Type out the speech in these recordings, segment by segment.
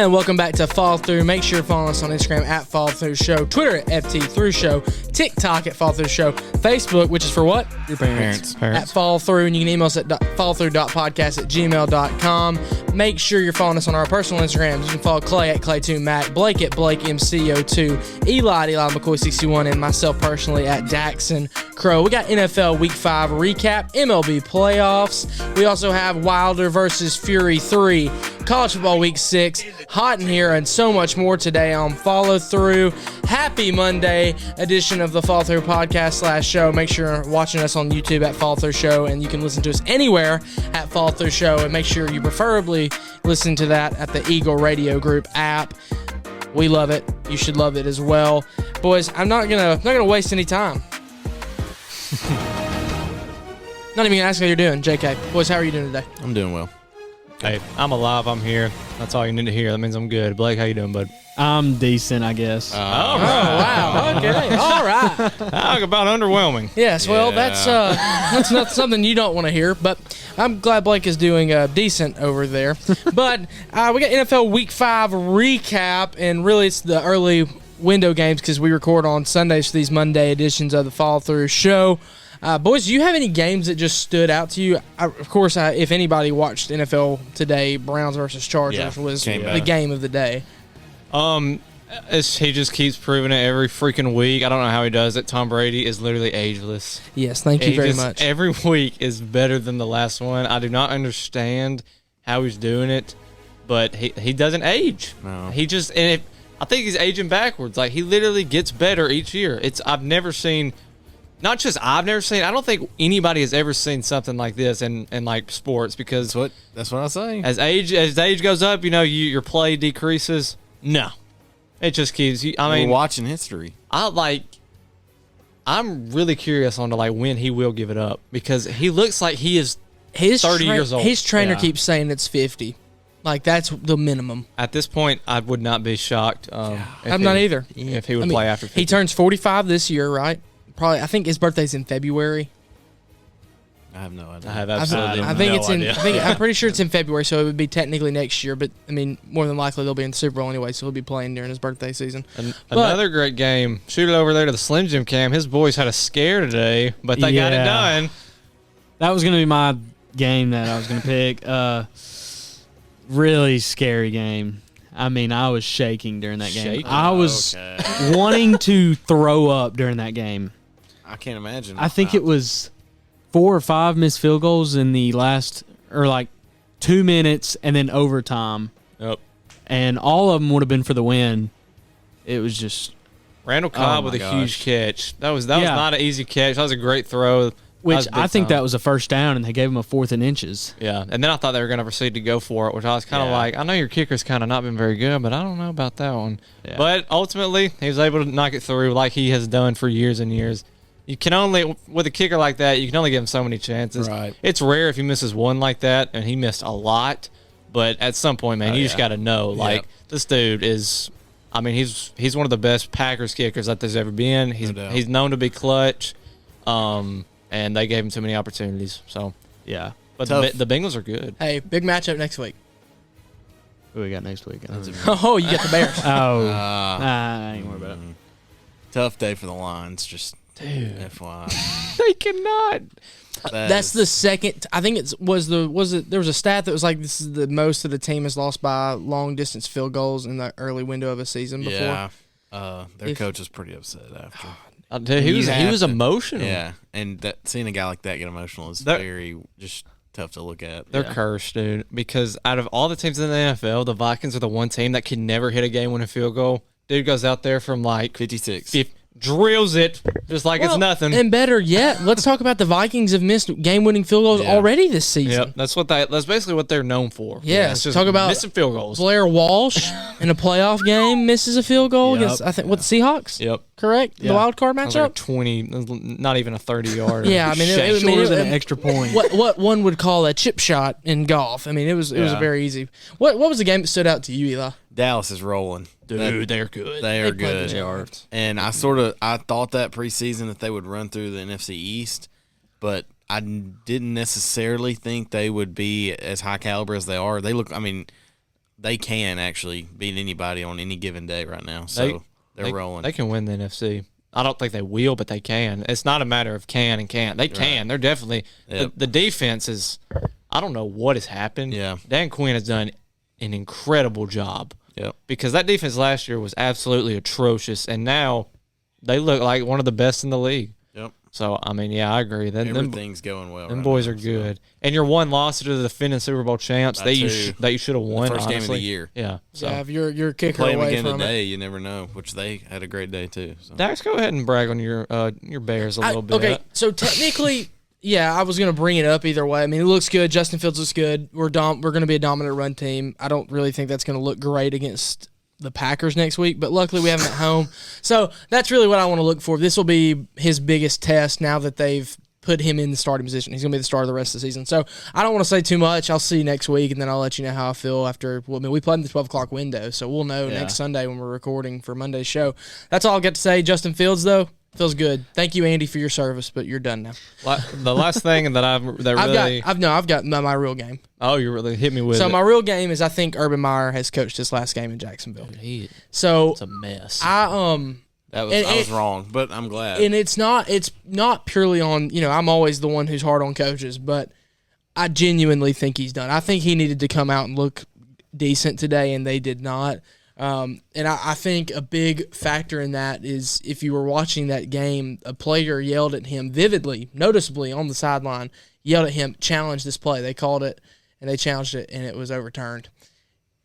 And welcome back to Follow Through. Make sure to follow us on Instagram at Follow Through Show, Twitter at FT Through Show, TikTok at Follow Through Show, Facebook, which is for what? Your parents. At Follow Through, and you can email us at followthrough.podcast at gmail.com. Make sure you're following us on our personal Instagrams. You can follow Clay at Clay2Mac, Blake at BlakeMCO2, Eli at Eli McCoy61, and myself personally at Daxon Crow. We got NFL Week 5 recap, MLB Playoffs. We also have Wilder versus Fury 3, College Football Week 6, hot in here, and so much more today on Follow Through. Happy Monday edition of the Follow Through podcast / show. Make sure you're watching us on YouTube at Follow Through Show, and you can listen to us anywhere at Follow Through Show, and make sure you preferably listen to that at the Eagle Radio Group app. We love it. You should love it as well. Boys, I'm not gonna waste any time. Not even gonna ask how you're doing, JK. Boys, how are you doing today? I'm doing well. Hey, I'm alive. I'm here. That's all you need to hear. That means I'm good. Blake, how you doing, bud? I'm decent, I guess. Wow. Okay. All right. Talk about underwhelming. Yes. Well, that's not something you don't want to hear, but I'm glad Blake is doing decent over there. But we got NFL Week 5 recap, and really it's the early window games because we record on Sundays for these Monday editions of the Follow Through Show. Boys, do you have any games that just stood out to you? Of course, if anybody watched NFL today, Browns versus Chargers was the game of the day. He just keeps proving it every freaking week. I don't know how he does it. Tom Brady is literally ageless. Yes, thank you very much. Every week is better than the last one. I do not understand how he's doing it, but he doesn't age. No. I think he's aging backwards. Like, he literally gets better each year. I don't think anybody has ever seen something like this in like sports, because that's what I say. As age goes up, your play decreases. No, it just keeps. We're watching history. I'm really curious on when he will give it up, because he looks like he is 30 years old. His trainer keeps saying it's 50. Like, that's the minimum. At this point, I would not be shocked. I'm not either. If he would play after 50. He turns 45 this year, right? Probably. I think his birthday's in February. I have no idea. I have absolutely I'm pretty sure it's in February, so it would be technically next year. But I mean, more than likely they'll be in the Super Bowl anyway, so he'll be playing during his birthday season. Another great game. Shoot it over there to the Slim Jim cam. His boys had a scare today, but they got it done. That was going to be my game that I was going to pick. Really scary game. I mean, I was shaking during that game. I was wanting to throw up during that game. I can't imagine. I think it was 4 or 5 missed field goals in the last, 2 minutes and then overtime. Yep. And all of them would have been for the win. It was just Randall Cobb with a huge catch. That was not an easy catch. That was a great throw. Which I think that was a first down, and they gave him a 4th and inches. Yeah, and then I thought they were going to proceed to go for it, which I was kind of like, I know your kicker's kind of not been very good, but I don't know about that one. Yeah. But ultimately, he was able to knock it through like he has done for years and years. You can only, with a kicker like that, you can only give him so many chances. Right. It's rare if he misses one like that, and he missed a lot. But at some point, man, you just got to know, this dude is, he's one of the best Packers kickers that there's ever been. He's known to be clutch. And they gave him too many opportunities. So, yeah. But the Bengals are good. Hey, big matchup next week. Who we got next week? You got the Bears. I ain't worried about it. Tough day for the Lions, just FYI. They cannot. That's the second. I think there was a stat that was like, this is the most that a team has lost by long distance field goals in the early window of a season before. Yeah. Their coach was pretty upset after. I'll tell you, he was emotional. Yeah, and seeing a guy like that get emotional is very just tough to look at. They're cursed, dude, because out of all the teams in the NFL, the Vikings are the one team that can never hit a game-winning field goal. Dude goes out there from 56. Drills it just like it's nothing. And better yet, let's talk about the Vikings have missed game-winning field goals already this season. Yep, that's basically what they're known for. Yeah, it's just talk about missing field goals. Blair Walsh in a playoff game misses a field goal against the Seahawks. Yep, correct. The wild card matchup. Like 20, not even a 30-yard. Yeah, it was an extra point. What one would call a chip shot in golf. I mean, it was very easy. What was the game that stood out to you, Eli? Dallas is rolling. Dude, they're good. They are good. They are. And I thought that preseason that they would run through the NFC East, but I didn't necessarily think they would be as high caliber as they are. They look, they can actually beat anybody on any given day right now. So they're rolling. They can win the NFC. I don't think they will, but they can. It's not a matter of can and can't. They can. Right. They're definitely the defense is. I don't know what has happened. Yeah, Dan Quinn has done an incredible job. Yep. Because that defense last year was absolutely atrocious, and now they look like one of the best in the league. Yep. So, I mean, yeah, I agree. Everything's going well. Them boys are good. So. And your one loss to the defending Super Bowl champs that you should have won. The first honestly. game of the year. Yeah. So. Yeah, if you're kicking play them away again from today, it. you never know. Which they had a great day too. So. Dax, go ahead and brag on your Bears a little bit. Okay, so technically. Yeah, I was going to bring it up either way. I mean, it looks good. Justin Fields looks good. We're going to be a dominant run team. I don't really think that's going to look great against the Packers next week, but luckily we have them at home. So that's really what I want to look for. This will be his biggest test now that they've put him in the starting position. He's going to be the starter the rest of the season. So I don't want to say too much. I'll see you next week, and then I'll let you know how I feel after. Well, I mean, we played in the 12 o'clock window, so we'll know next Sunday when we're recording for Monday's show. That's all I'll get to say. Justin Fields, though. Feels good. Thank you, Andy, for your service, but you're done now. The last thing that I've got my real game. Oh, you really hit me with it. So my real game is I think Urban Meyer has coached his last game in Jacksonville. It's a mess. I was wrong, but I'm glad. And it's not purely on, I'm always the one who's hard on coaches, but I genuinely think he's done. I think he needed to come out and look decent today, and they did not. And I think a big factor in that is if you were watching that game, a player yelled at him vividly, noticeably on the sideline, yelled at him, challenge this play. They called it, and they challenged it, and it was overturned.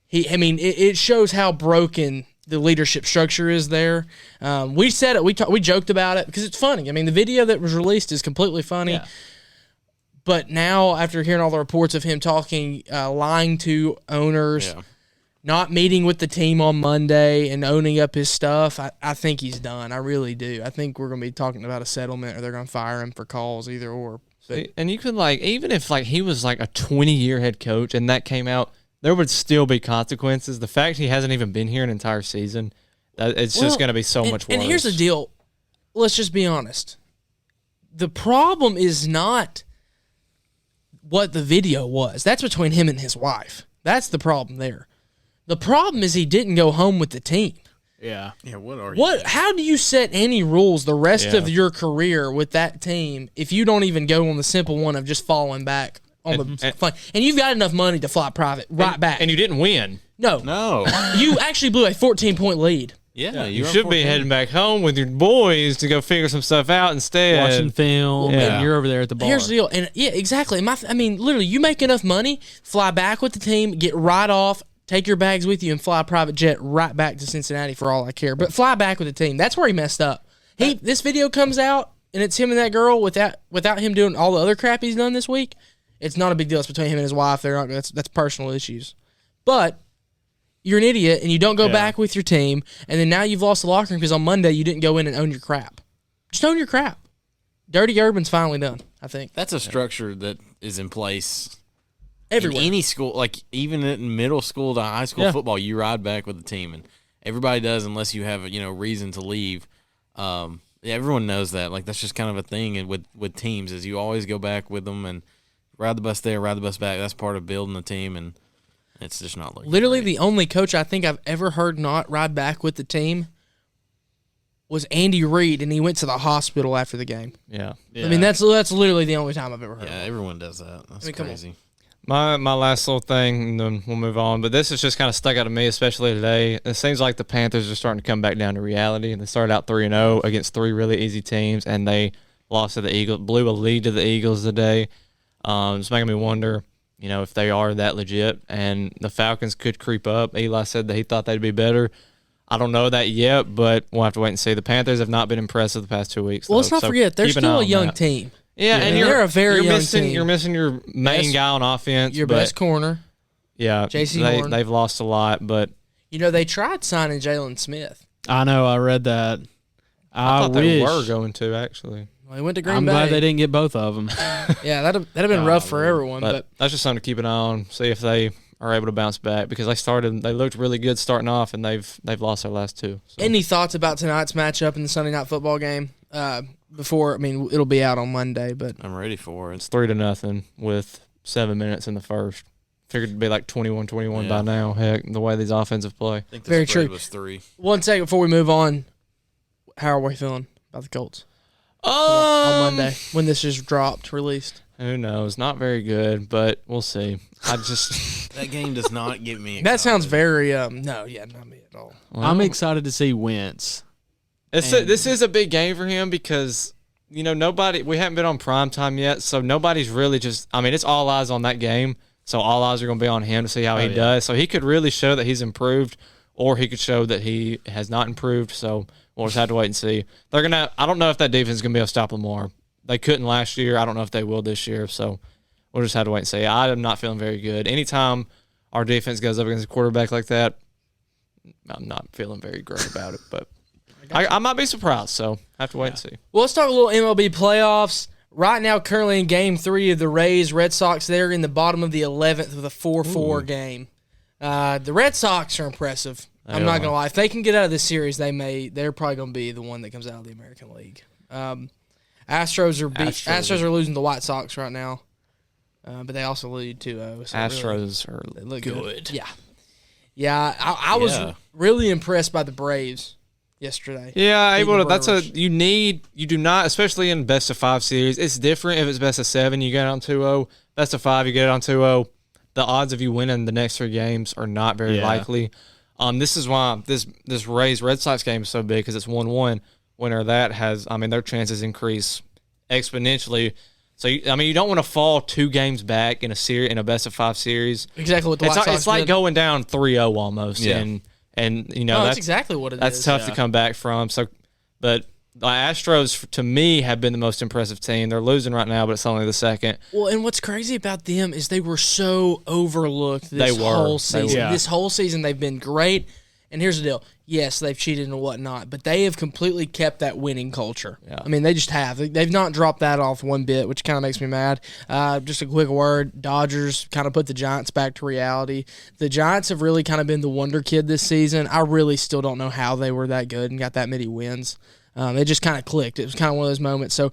It shows how broken the leadership structure is there. We said it, we joked about it because it's funny. I mean, the video that was released is completely funny. Yeah. But now, after hearing all the reports of him talking, lying to owners, not meeting with the team on Monday and owning up his stuff, I think he's done. I really do. I think we're going to be talking about a settlement or they're going to fire him for calls, either or. But, and you could, even if, he was, a 20-year head coach and that came out, there would still be consequences. The fact he hasn't even been here an entire season, it's just going to be so much worse. And here's the deal. Let's just be honest. The problem is not what the video was. That's between him and his wife. That's the problem there. The problem is he didn't go home with the team. Yeah. Yeah, what are you? How do you set any rules the rest of your career with that team if you don't even go on the simple one of just falling back on the flight? And you've got enough money to fly private back. And you didn't win. No. You actually blew a 14-point lead. Yeah, you should be heading back home with your boys to go figure some stuff out instead. Watching film, and you're over there at the bar. Here's the deal. And exactly. Literally, you make enough money, fly back with the team, get right off, take your bags with you, and fly a private jet right back to Cincinnati for all I care. But fly back with the team. That's where he messed up. This video comes out, and it's him and that girl without him doing all the other crap he's done this week. It's not a big deal. It's between him and his wife. That's personal issues. But you're an idiot, and you don't go back with your team, and then now you've lost the locker room because on Monday you didn't go in and own your crap. Just own your crap. Dirty Urban's finally done, I think. That's a structure that is in place everywhere. In any school, even in middle school to high school football, you ride back with the team, and everybody does unless you have reason to leave. Everyone knows that. That's just kind of a thing, and with teams is you always go back with them and ride the bus there, ride the bus back. That's part of building the team, and it's just not looking literally great. The only coach I think I've ever heard not ride back with the team was Andy Reid, and he went to the hospital after the game. Yeah. That's literally the only time I've ever heard. Yeah, everyone does that. That's crazy. My last little thing, and then we'll move on. But this has just kind of stuck out to me, especially today. It seems like the Panthers are starting to come back down to reality. They started out 3-0 against three really easy teams, and they lost to the Eagles, blew a lead to the Eagles today. It's making me wonder, if they are that legit, and the Falcons could creep up. Eli said that he thought they'd be better. I don't know that yet, but we'll have to wait and see. The Panthers have not been impressive the past 2 weeks. Well, let's not forget, they're still a young team. Yeah, and they're a very young team. You're missing your main guy on offense. Your best corner. Yeah, J.C. Horn. They've lost a lot, but... they tried signing Jalen Smith. I know, I read that. I thought they were going to, actually. Well, he went to Green Bay. I'm glad they didn't get both of them. Yeah, that'd have been rough for everyone. But that's just something to keep an eye on, see if they are able to bounce back, because they looked really good starting off, and they've lost their last two. So. Any thoughts about tonight's matchup in the Sunday Night Football game? It'll be out on Monday, but I'm ready for it. It's 3-0 with 7 minutes in the first. Figured it'd be like 21-21 by now. Heck, the way these offensive play. I think the Very spread true. was 3. 1 second before we move on. How are we feeling about the Colts? On Monday when this is released. Who knows? Not very good, but we'll see. That game does not get me excited. That sounds very not me at all. Well, I'm excited to see Wentz. This is a big game for him because we haven't been on primetime yet, so nobody's really it's all eyes on that game. So all eyes are going to be on him to see how he does. So he could really show that he's improved, or he could show that he has not improved. So we'll just have to wait and see. I don't know if that defense is going to be able to stop Lamar. They couldn't last year. I don't know if they will this year. So we'll just have to wait and see. I am not feeling very good. Anytime our defense goes up against a quarterback like that, I'm not feeling very great about it. But I might be surprised. So I have to wait and see. Well, let's talk a little MLB playoffs. Right now, currently in Game 3 of the Rays-Red Sox, they're in the bottom of the 11th with a 4-4 game. The Red Sox are impressive. I'm not going to lie. If they can get out of this series, they're probably going to be the one that comes out of the American League. Astros are losing the White Sox right now, but they also lead 2-0. So Astros they look good. Yeah. I was really impressed by the Braves yesterday. Yeah, you do not, especially in best of 5 series. It's different if it's best of 7, you get it on 2-0. Best of 5, you get it on 2-0. The odds of you winning the next 3 games are not very likely. This is why this Rays Red Sox game is so big, because it's 1-1. Winner of that has, their chances increase exponentially. So you don't want to fall 2 games back in a best of 5 series. Exactly what the White Sox It's like did. going down 3-0 almost. Yeah. And that's exactly what it is. That's tough to come back from. So, but the Astros, to me, have been the most impressive team. They're losing right now, but it's only the second. Well, and what's crazy about them is they were so overlooked whole season. This whole season, they've been great. And here's the deal. Yes, they've cheated and whatnot, but they have completely kept that winning culture. Yeah. They just have. They've not dropped that off one bit, which kind of makes me mad. Just a quick word, Dodgers kind of put the Giants back to reality. The Giants have really kind of been the wonder kid this season. I really still don't know how they were that good and got that many wins. It just kind of clicked. It was kind of one of those moments. So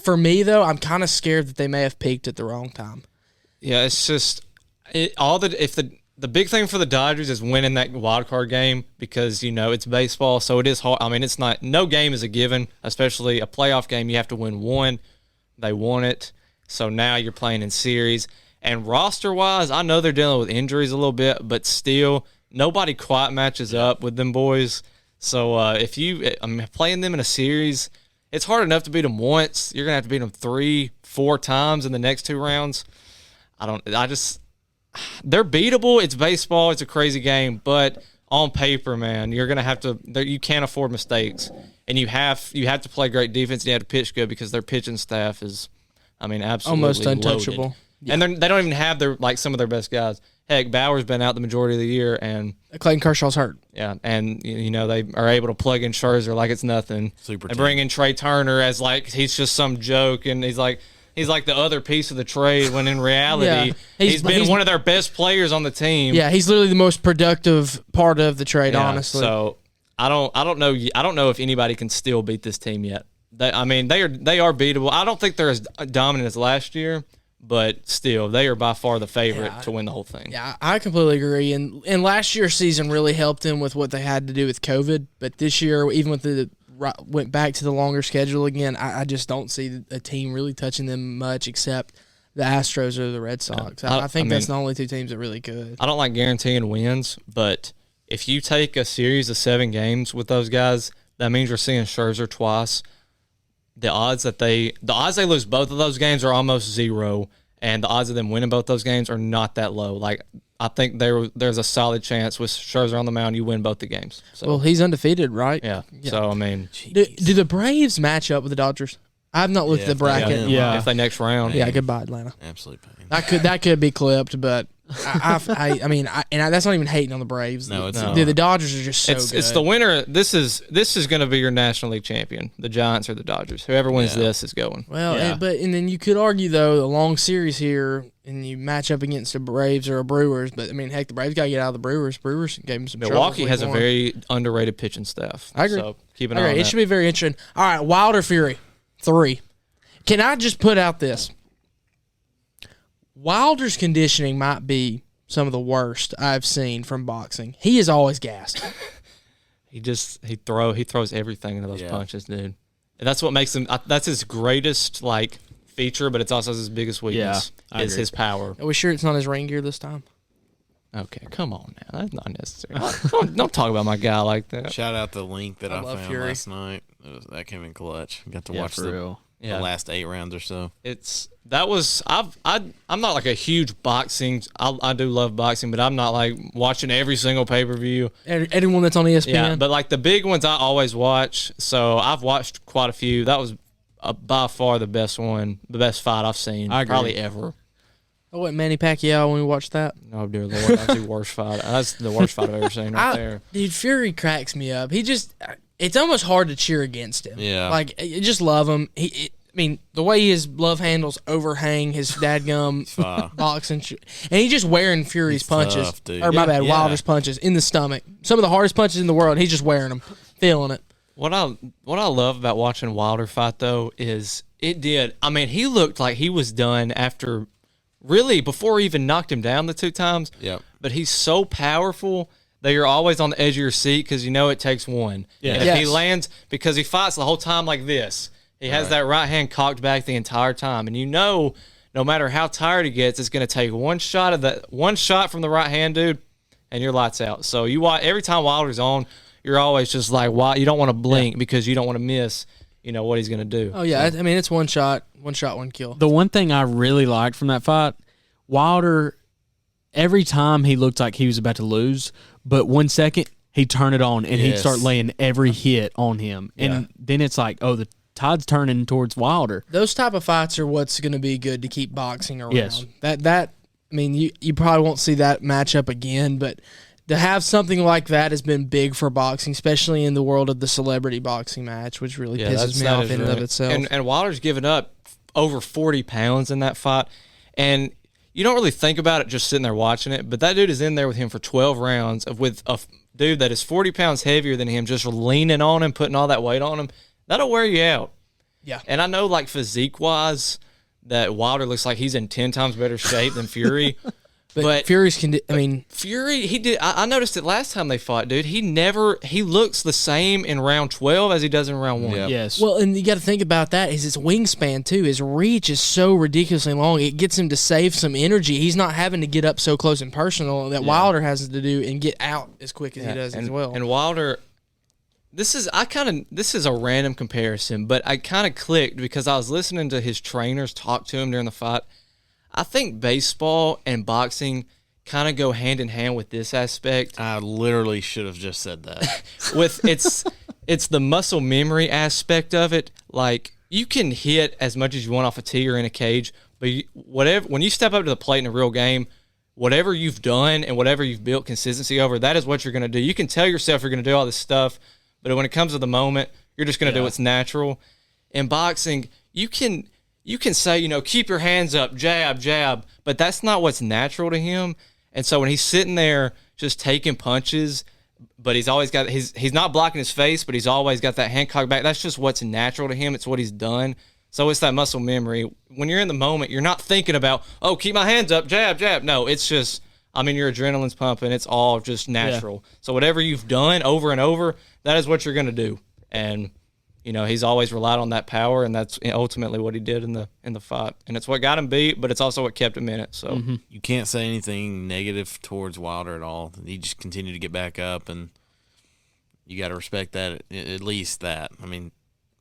for me, though, I'm kind of scared that they may have peaked at the wrong time. Yeah, it's just the big thing for the Dodgers is winning that wild card game, because it's baseball, so it is hard. It's not, no game is a given, especially a playoff game. You have to win one. They won it, so now you're playing in series. And roster wise, I know they're dealing with injuries a little bit, but still, nobody quite matches up with them boys. So if playing them in a series, it's hard enough to beat them once. You're gonna have to beat them 3-4 times in the next 2 rounds. They're beatable. It's baseball. It's a crazy game, but on paper, man, you're gonna have to. You can't afford mistakes, and you have to play great defense. And you have to pitch good, because their pitching staff is, absolutely almost loaded. untouchable. Yeah. And they don't even have some of their best guys. Heck, Bauer's been out the majority of the year, and Clayton Kershaw's hurt. Yeah, and they are able to plug in Scherzer like it's nothing. And bring in Trey Turner as like he's just some joke, and he's like the other piece of the trade, when in reality he's been one of their best players on the team. Yeah, he's literally the most productive part of the trade, honestly. So I don't know if anybody can still beat this team yet. They are beatable. I don't think they're as dominant as last year, but still, they are by far the favorite to win the whole thing. Yeah, I completely agree. And last year's season really helped them with what they had to do with COVID. But this year, even with went back to the longer schedule again, I just don't see a team really touching them much, except the Astros or the Red Sox. I think that's the only 2 teams that really could. I don't like guaranteeing wins, but if you take a series of 7 games with those guys, that means you're seeing Scherzer twice. The odds they lose both of those games are almost 0, and the odds of them winning both those games are not that low. Like, I think there's a solid chance with Scherzer on the mound, you win both the games. So. Well, he's undefeated, right? Yeah. So, do the Braves match up with the Dodgers? I have not looked at the bracket. If they next round. Yeah, goodbye, Atlanta. Absolute pain. That could be clipped, but that's not even hating on the Braves. No, it's not. Dude, the Dodgers are just so good. It's the winner. This is going to be your National League champion, the Giants or the Dodgers. Whoever wins this is going. Well, and then you could argue, though, a long series here, and you match up against the Braves or a Brewers. But, heck, the Braves got to get out of the Brewers. Brewers gave them some trouble. Milwaukee has a very underrated pitching staff. I agree. So keep an eye on that. It should be very interesting. All right, Wilder Fury, 3. Can I just put out this? Wilder's conditioning might be some of the worst I've seen from boxing. He is always gassed. He throws everything into those punches, dude. And that's what makes him. That's his greatest feature, but it's also his biggest weakness. Is his power. Are we sure it's not his ring gear this time? Okay, come on now. That's not necessary. don't talk about my guy like that. Shout out the link that I found Fury last night. That came in clutch. Got to watch the last 8 rounds or so. I'm not like a huge boxing. I do love boxing, but I'm not like watching every single pay-per-view. Anyone that's on ESPN. Yeah, but like the big ones I always watch. So I've watched quite a few. That was by far the best one, the best fight I've seen probably ever. Oh, what, Manny Pacquiao when we watched that? Oh, dear Lord. That's the worst fight. That's the worst fight I've ever seen there. Dude, Fury cracks me up. It's almost hard to cheer against him. Yeah. Like, you just love him. The way his glove handles overhang his dadgum boxing. And he's just wearing Fury's punches. Tough, Wilder's punches in the stomach. Some of the hardest punches in the world. He's just wearing them, feeling it. What I love about watching Wilder fight, though, is he looked like he was done after... Really, before he even knocked him down the 2 times. Yep. But he's so powerful that you're always on the edge of your seat because you know it takes one. Yeah. And if he lands, because he fights the whole time like this, he has that right hand cocked back the entire time. And you know, no matter how tired he gets, it's going to take one shot from the right hand, dude, and your lights out. So you watch every time Wilder's on, you're always just like, why? You don't want to blink because you don't want to miss. What he's going to do. Oh, yeah. So. It's one shot, one kill. The one thing I really liked from that fight, Wilder, every time he looked like he was about to lose, but 1 second, he'd turn it on, and he'd start laying every hit on him. And then it's like, oh, the tide's turning towards Wilder. Those type of fights are what's going to be good to keep boxing around. Yes. You probably won't see that matchup again, but... To have something like that has been big for boxing, especially in the world of the celebrity boxing match, which really pisses me off in and of itself. And Wilder's given up over 40 pounds in that fight, and you don't really think about it just sitting there watching it, but that dude is in there with him for 12 rounds with a dude that is 40 pounds heavier than him, just leaning on him, putting all that weight on him. That'll wear you out. Yeah. And I know, physique-wise, that Wilder looks like he's in 10 times better shape than Fury. But Fury's Fury, he did. I noticed it last time they fought, dude. He looks the same in round 12 as he does in round 1. Yep. Yes. Well, and you got to think about that is his wingspan too. His reach is so ridiculously long. It gets him to save some energy. He's not having to get up so close and personal that Wilder has to do and get out as quick as he does as well. And Wilder, this is a random comparison, but I kind of clicked because I was listening to his trainers talk to him during the fight. I think baseball and boxing kind of go hand in hand with this aspect. I literally should have just said that. It's the muscle memory aspect of it. Like, you can hit as much as you want off a tee or in a cage, but when you step up to the plate in a real game, whatever you've done and whatever you've built consistency over, that is what you're going to do. You can tell yourself you're going to do all this stuff, but when it comes to the moment, you're just going to do what's natural. In boxing, you can say, keep your hands up, jab, jab, but that's not what's natural to him. And so when he's sitting there just taking punches, but he's always got he's not blocking his face, but he's always got that hand cocked back. That's just what's natural to him. It's what he's done. So it's that muscle memory. When you're in the moment, you're not thinking about, oh, keep my hands up, jab, jab. No, it's just, your adrenaline's pumping. It's all just natural. Yeah. So whatever you've done over and over, that is what you're going to do. And he's always relied on that power, and that's ultimately what he did in the fight. And it's what got him beat, but it's also what kept him in it. So You can't say anything negative towards Wilder at all. He just continued to get back up, and you got to respect that, at least that.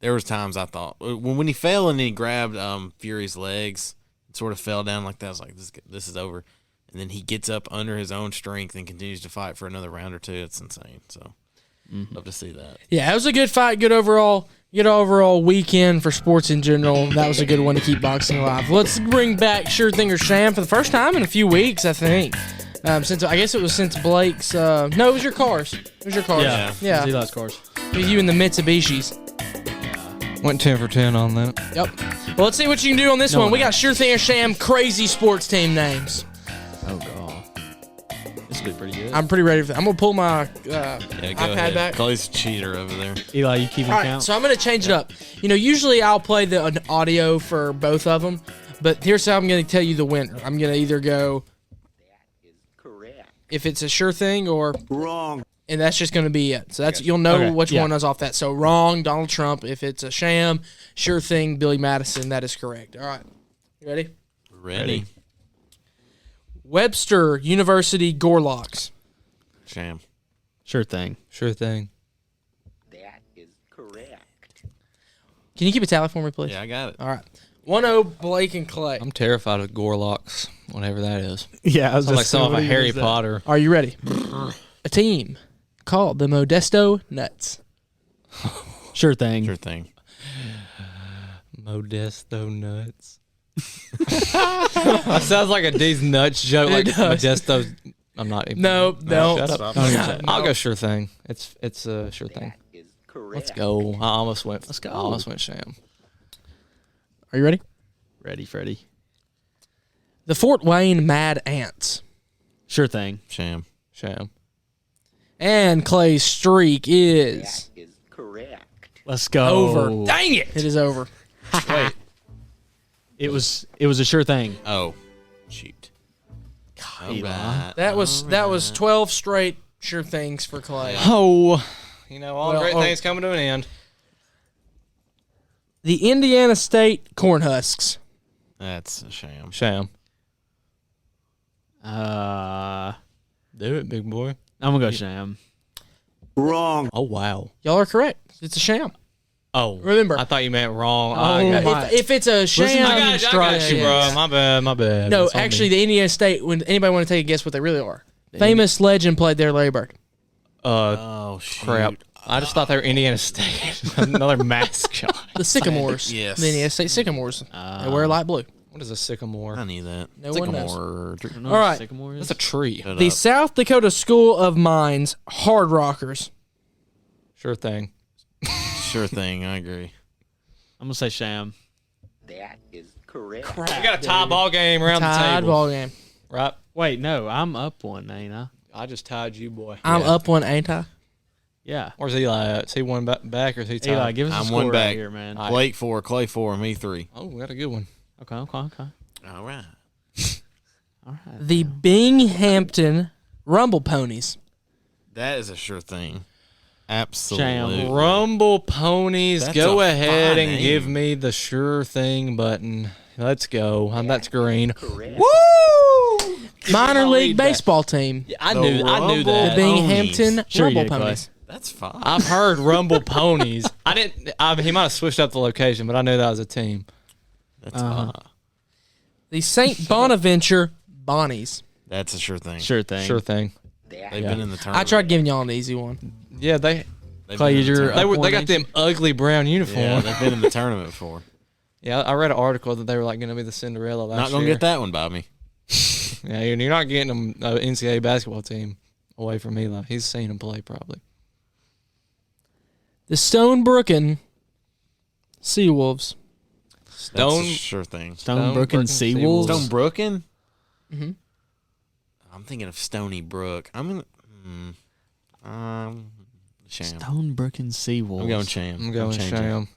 There was times I thought when he fell and he grabbed Fury's legs, it sort of fell down like that. I was like, this is over. And then he gets up under his own strength and continues to fight for another round or two. It's insane. So. Love to see that. Yeah, it was a good fight, good overall weekend for sports in general. That was a good one to keep boxing alive. Let's bring back Sure Thing or Sham for the first time in a few weeks, I think. Since Blake's. No, it was your cars. Yeah. Eli's cars. It was you and the Mitsubishis. Went 10 for 10 on that. Yep. Well, let's see what you can do on this one. We got Sure Thing or Sham crazy sports team names. Oh, God. This will be pretty good. I'm pretty ready for that. I'm going to pull my iPad back. Call this a cheater over there. Eli, you keeping count? So I'm going to change it up. Usually I'll play the audio for both of them, but here's how I'm going to tell you the winner. I'm going to either go... That is if it's a sure thing or Wrong. and that's just going to be it. So you'll know which one is off that. So wrong, Donald Trump. If it's a sham, sure thing, Billy Madison. That is correct. All right, you ready? Ready. Webster University Gorlocks. Sham. Sure thing. Sure thing. That is correct. Can you keep a tally for me, please? Yeah, I got it. All right. 1-0 Blake and Clay. I'm terrified of Gorlocks, whatever that is. Yeah, I was Sounds like some of a Harry Potter. Are you ready? A team called the Modesto Nuts. Sure thing. Sure thing. Modesto Nuts. That sounds like a D's Nuts joke. Like Modesto. I'm not even. No. Shut up. I'll go sure thing. It's a sure thing. That is correct. Let's go. I almost went. Let's go. I almost went sham. Are you ready? Ready, Freddie. The Fort Wayne Mad Ants. Sure thing. Sham. Sham. And Clay's streak is That is correct. Let's go. over. Dang it! It is over. Wait. It was a sure thing. Oh, shoot. All Eli. right. That was 12 straight sure things for Clay. Oh, all Well, great things coming to an end. The Indiana State Cornhusks. That's a sham. Sham. I'm Do it, big boy. gonna go sham. Wrong. Oh wow. Y'all are correct. It's a sham. Oh, Remember. I thought you meant wrong. Oh, I got my- If it's a sham, I got you, bro. My bad. No, It's on actually, me. the Indiana State. When anybody want to take a guess what they really are? Famous legend played there, Larry Bird. Oh, shoot. Crap. I just thought they were Indiana State. Another mascot. The Sycamores. Yes. The Indiana State Sycamores. They wear light blue. What is a sycamore? I knew that. No one knows. Sycamore. All right. That's a tree. Shut The up. South Dakota School of Mines Hard Rockers. Sure thing. Sure thing. I agree. I'm gonna say sham. That is correct. We got a tie ball game around the Tied table. ball game. Right? Wait, no, I'm up one, ain't I? I just tied you, boy. I'm up one, ain't I? Yeah. Where's Eli at? Is he one back or is he tied? Eli, give us a I'm score one back. right here, man. Blake 4, Clay 4, me 3. Oh, we got a good one. Okay. All right. All right. The Binghamton Rumble Ponies. That is a sure thing. Absolutely. Rumble Ponies, That's go a ahead fine and give name. me the sure thing button. Let's go. That's green. Correct. Woo! Minor league baseball team. I The knew Rumble The that. Binghamton Sure you Rumble did, Clay. Ponies. That's fine. I've heard Rumble Ponies. I didn't. He might have switched up the location, but I knew that was a team. That's fine. The St. Bonaventure Bonnies. That's a sure thing. Sure thing. Sure thing. That They've been in the I tournament. tried giving y'all an easy one. Yeah, they They've Clay, been in the you're tournament. they got them ugly brown Yeah, uniforms. they've been in the tournament before. Yeah, I read an article that they were like going to be the Cinderella last Not gonna year. get that one by me. Yeah, and you're not getting them NCAA basketball team away from Eli. He's seen him play probably. The Stonebrooken Seawolves. That's a Stone- sure thing. Stonebrook and Seawolves. Seawolves. Stonebrooken? Mm-hmm. I'm thinking of Stony Brook. I'm gonna. Sham. Stonebrook and Seawolves. I'm going Sham. I'm going changing. Sham.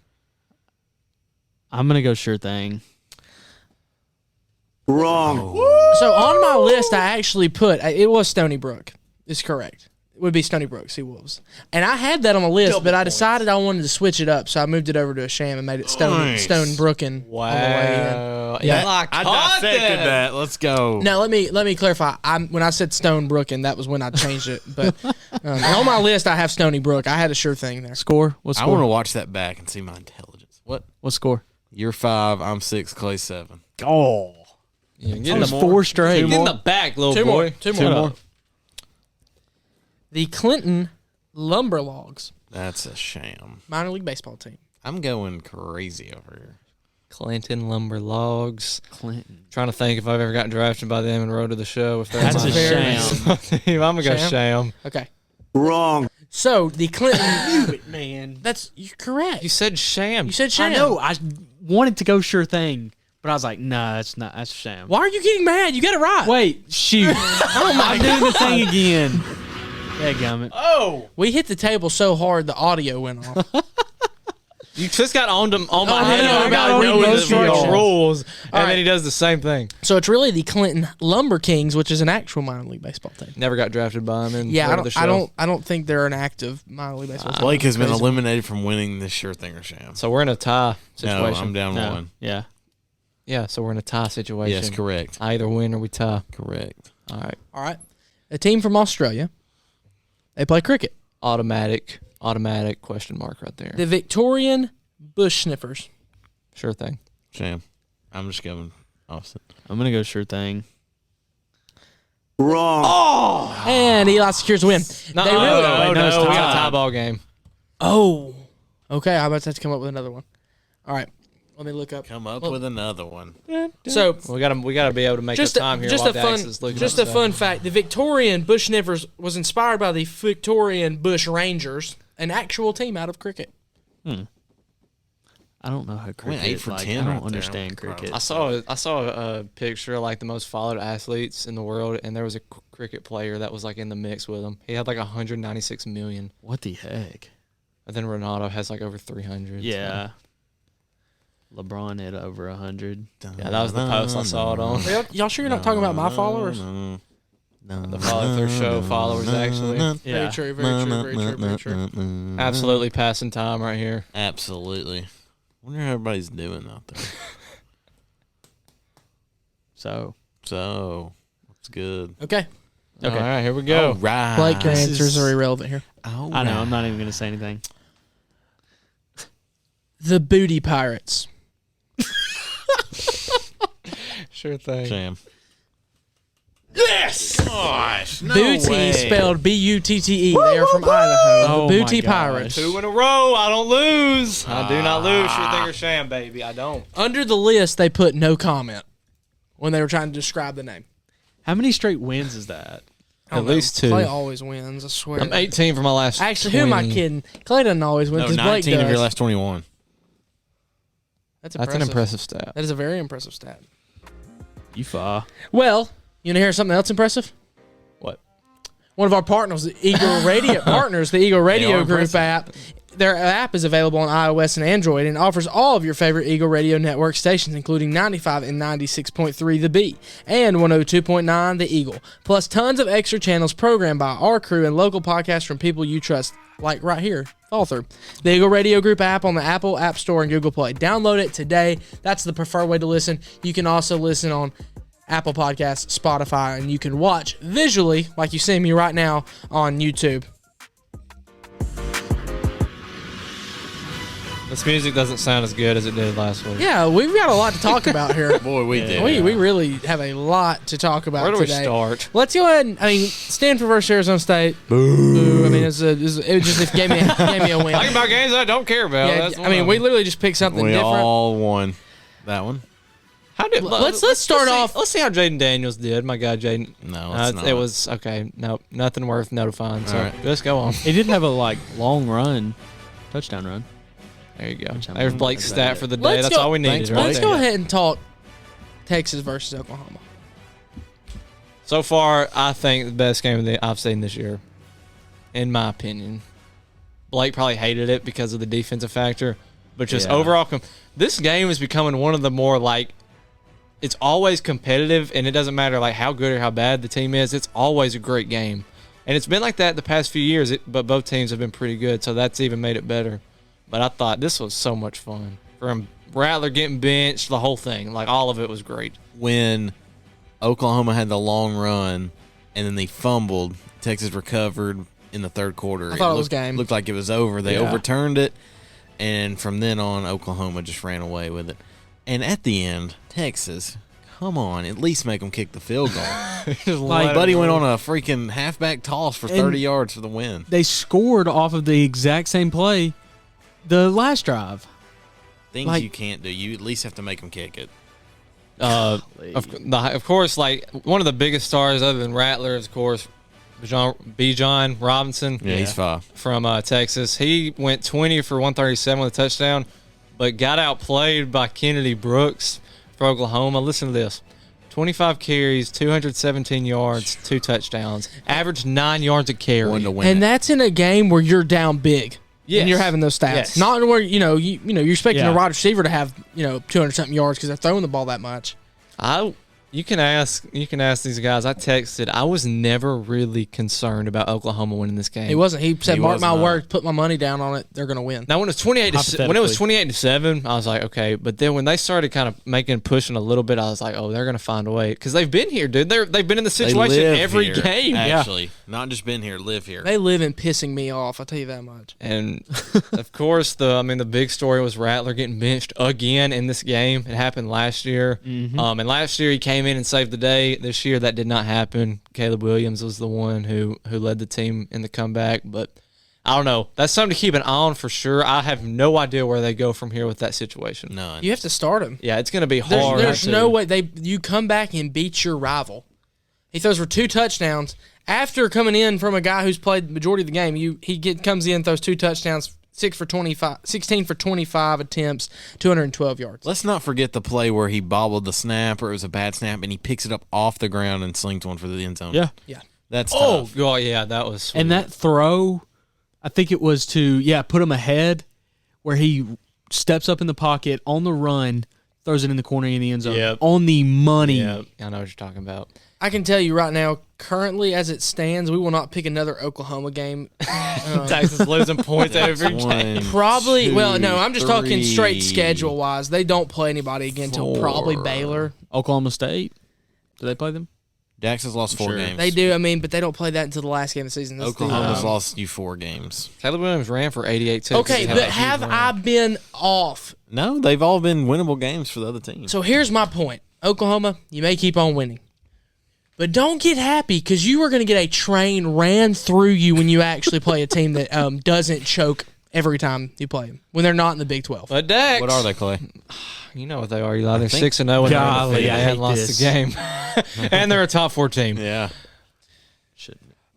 I'm gonna go sure thing. Wrong. So on my list, I actually put it was Stony Brook. It's correct. It would be Stony Brook Seawolves, and I had that on my list, but I decided I wanted to switch it up, so I moved it over to a sham and made it Nice. Stonebrooken. Wow. On the way in. Yeah, I dissected that. Let's go. Now let me clarify. When I said Stonebrooken, that was when I changed it. But on my list, I have Stony Brook. I had a sure thing there. Score? What I score? want to watch that back and see my intelligence. What? What score? You're 5. I'm 6. Clay 7. Oh, Yeah, that get was in the, 4 straight. get in the back, little Two boy. more. Two Shut more. up. The Clinton Lumberlogs, That's a sham. minor league baseball team. I'm going crazy over here. Clinton Lumber Logs. Clinton. Trying to think if I've ever gotten drafted by them and rode to the show. If That's my a baseball team. I'm gonna go Sham? Sham. Okay. Wrong. So the Clinton. Man, You're correct. You said Sham. You said sham. I know. I wanted to go sure thing, but I was like, nah, that's not. That's sham. Why are you getting mad? You got it right. Wait, shoot! I'm doing the thing again. Yeah, gummit. Oh. We hit the table so hard the audio went off. You just got on my I head know, about I know those the rules, and right. then he does the same thing. So it's really the Clinton Lumber Kings, which is an actual minor league baseball team. Never got drafted by him. Yeah, the show. I don't think they're an active minor league baseball team. Blake has been Crazy. eliminated from winning this sure thing or sham. So we're in a tie No, situation. I'm down No. one. Yeah. Yeah, so we're in a tie situation. Yes, correct. I either win or we tie. Correct. All right. All right. A team from Australia. They play cricket. Automatic question mark right there. The Victorian Bush Sniffers. Sure thing. Sham. I'm just going Austin. I'm going to go sure thing. Wrong. And Eli secures a win. No, They really- no, no, it's we got a tied. tie ball game. Oh. Okay, I'm about to have to come up with another one. All right. Let me look up. Come up Well- with another one. So We gotta be able to make just the time here. just while a Dax fun is looking just up a stuff. fun fact. The Victorian Bush Sniffers was inspired by the Victorian Bush Rangers, an actual team out of cricket. I don't know how cricket. 8 for 10 I don't right there. understand cricket. I saw a picture of like the most followed athletes in the world, and there was a cricket player that was like in the mix with them. He had like 196 million, What the heck? and then Ronaldo has like over 300. so- Yeah. LeBron had over 100. Yeah, that was the post I saw it on. Y'all sure you're not talking about my followers? The follow through show followers actually. Yeah. Very true, very true. Absolutely passing time right here. Absolutely. Wonder how everybody's doing out there. So, So, it's good. Okay. Okay. All right, here we go. All right. Blake, your This answers is- are irrelevant here. All I know. right. I'm not even going to say anything. The Booty Pirates. Sure thing. Sham. Gosh, no Booty way. spelled B-U-T-T-E. They are from Idaho. Oh The my Booty gosh. Pirates. 2 in a row. I don't lose. I do not lose. Sure thing or sham, baby. I don't. Under the list, they put no comment when they were trying to describe the name. How many straight wins is that? I don't At least know. 2. Clay always wins, I swear. I'm 18 for my last. Actually, who am I 20. kidding? Clay doesn't always win No, because Blake 19 does. of your last 21. That's That's an impressive stat. That is a very impressive stat. You fa. Well, you want to hear something else impressive? What? One of our partners, the Eagle Radio the Eagle Radio Group impressive. app. Their app is available on iOS and Android and offers all of your favorite Eagle Radio Network stations, including 95 and 96.3 The Bee and 102.9 The Eagle, plus tons of extra channels programmed by our crew and local podcasts from people you trust, like right here, Follow Through. The Eagle Radio Group app on the Apple App Store and Google Play. Download it today. That's the preferred way to listen. You can also listen on Apple Podcasts, Spotify, and you can watch visually, like you see me right now, on YouTube. This music doesn't sound as good as it did last week. Yeah, we've got a lot to talk about here. Boy, we did. We really have a lot to talk about Where do we today. start? Let's go ahead and, Stanford versus Arizona State. Boo. I mean, it just gave me a win. Talking about games I don't care about. Yeah, That's I mean, we literally just picked something We different. all won that one. How did Let's start off. Let's see how Jaden Daniels did. My guy, Jaden. No, it's not. It was okay. No, nothing worth notifying. So All right. let's go on. He did have a long run, touchdown run. There you go. Which I'm- There's Blake's that's stat it. for the day. Let's That's go- all we needed. Thanks, right Let's there. go ahead and talk Texas versus Oklahoma. So far, I think the best game I've seen this year, in my opinion. Blake probably hated it because of the defensive factor, but just Yeah. overall, this game is becoming one of the more it's always competitive, and it doesn't matter how good or how bad the team is. It's always a great game, and it's been like that the past few years. But both teams have been pretty good, so that's even made it better. But I thought this was so much fun. From Rattler getting benched, the whole thing, all of it was great. When Oklahoma had the long run and then they fumbled, Texas recovered in the third quarter. I thought it was game. Looked like it was over. They Yeah. overturned it, and from then on, Oklahoma just ran away with it. And at the end, Texas, come on, at least make them kick the field goal. Buddy went on a freaking halfback toss for 30 yards for the win. They scored off of the exact same play the last drive. Things you can't do. You at least have to make them kick it. Of course, one of the biggest stars other than Rattler is, of course, Bijan Robinson. Yeah, he's fine. From Texas. He went 20 for 137 with a touchdown, but got outplayed by Kennedy Brooks for Oklahoma. Listen to this. 25 carries, 217 yards, 2 touchdowns. Averaged 9 yards a carry. One to win And it. that's in a game where you're down big. And you're having those stats. Yes. Not where you're expecting Yeah. a wide receiver to have 200 something yards because they're throwing the ball that much. You can ask these guys. I texted. I was never really concerned about Oklahoma winning this game. He wasn't. He said, He "Mark was my not. word, put my money down on it. They're going to win." Now when it was 28-7, I was like, okay. But then when they started kind of pushing a little bit, I was like, oh, they're going to find a way because they've been here, dude. They've been in the They situation live every here, game. Actually, not just been here, live here. They live in pissing me off. I'll tell you that much. And of course, the big story was Rattler getting benched again in this game. It happened last year. And last year he came in and saved the day. This year that did not happen. Caleb Williams was the one who led the team in the comeback. But I don't know. That's something to keep an eye on for sure. I have no idea where they go from here with that situation. None. You have to start him. Yeah, it's going to be hard. There's no way you come back and beat your rival. He throws for 2 touchdowns after coming in from a guy who's played the majority of the game. Comes in, throws 2 touchdowns, 16 for 25 attempts, 212 yards. Let's not forget the play where he bobbled the snap, or it was a bad snap, and he picks it up off the ground and slings one for the end zone. Yeah. That's Oh, tough. well, yeah, that was sweet. And that throw, I think it was to put him ahead, where he steps up in the pocket on the run, throws it in the corner in the end zone. Yep. On the money. Yeah, I know what you're talking about. I can tell you right now, currently as it stands, we will not pick another Oklahoma game. Texas losing points every game. Probably. Two, Well, no, I'm just talking straight 3, schedule wise. They don't play anybody again until probably 4. Baylor. Oklahoma State. Do they play them? Dax has lost 4 games. They do. But they don't play that until the last game of the season. That's Oklahoma's lost you 4 games. Caleb Williams ran for 88 too. Okay, but have I been off? No, they've all been winnable games for the other team. So here's my point. Oklahoma, you may keep on winning. But don't get happy because you are going to get a train ran through you when you actually play a team that doesn't choke every time you play them when they're not in the Big 12. But Dex, What are they, Clay? You know what they are. They're 6-0 and Golly, they're I undefeated. They hate haven't lost this. the game, and they're a top 4 team. Yeah.